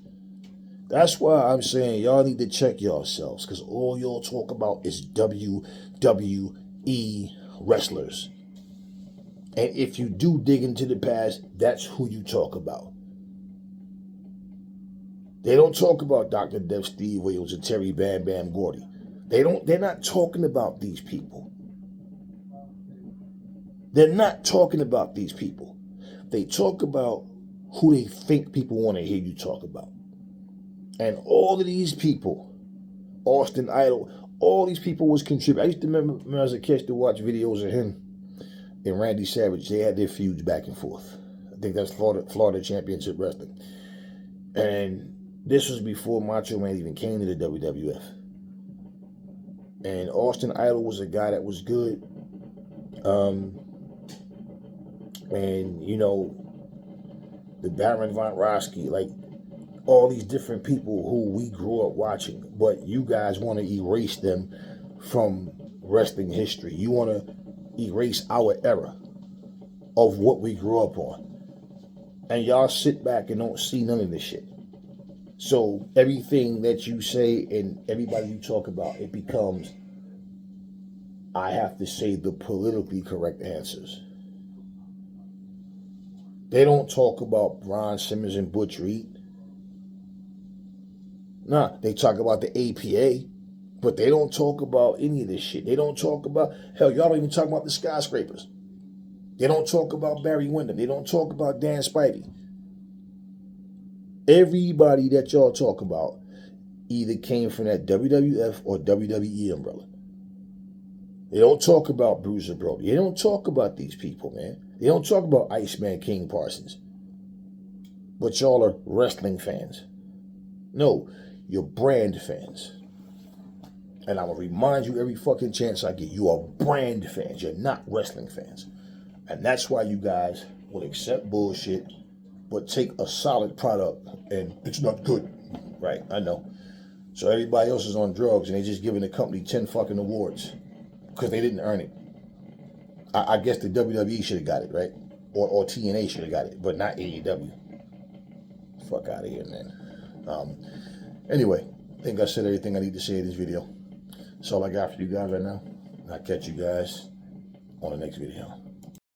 That's why I'm saying y'all need to check yourselves, because all y'all talk about is WWE wrestlers. And if you do dig into the past, that's who you talk about. They don't talk about Dr. Death Steve Williams and Terry Bam Bam Gordy. They're not talking about these people. They're not talking about these people. They talk about who they think people want to hear you talk about. And all of these people, Austin Idol, all these people was contributing. I used to remember as a kid to watch videos of him and Randy Savage. They had their feuds back and forth. I think that's Florida Championship Wrestling. And this was before Macho Man even came to the WWF. And Austin Idol was a guy that was good. And, the Baron Von Raschke, like, all these different people who we grew up watching, but you guys want to erase them from wrestling history. You want to erase our era of what we grew up on. And y'all sit back and don't see none of this shit. So everything that you say and everybody you talk about, it becomes, I have to say the politically correct answers. They don't talk about Ron Simmons and Butch Reed. Nah, they talk about the APA, but they don't talk about any of this shit. They don't talk about, hell, y'all don't even talk about the skyscrapers. They don't talk about Barry Windham. They don't talk about Dan Spivey. Everybody that y'all talk about either came from that WWF or WWE umbrella. They don't talk about Bruiser Brody. They don't talk about these people, man. They don't talk about Iceman King Parsons. But y'all are wrestling fans. No, you're brand fans. And I'm going to remind you every fucking chance I get, you are brand fans. You're not wrestling fans. And that's why you guys will accept bullshit, but take a solid product and it's not good. Right, I know. So everybody else is on drugs and they're just giving the company 10 fucking awards because they didn't earn it. I guess the WWE should have got it, right? Or TNA should have got it, but not AEW. Fuck out of here, man. Anyway, I think I said everything I need to say in this video. That's all I got for you guys right now. I'll catch you guys on the next video.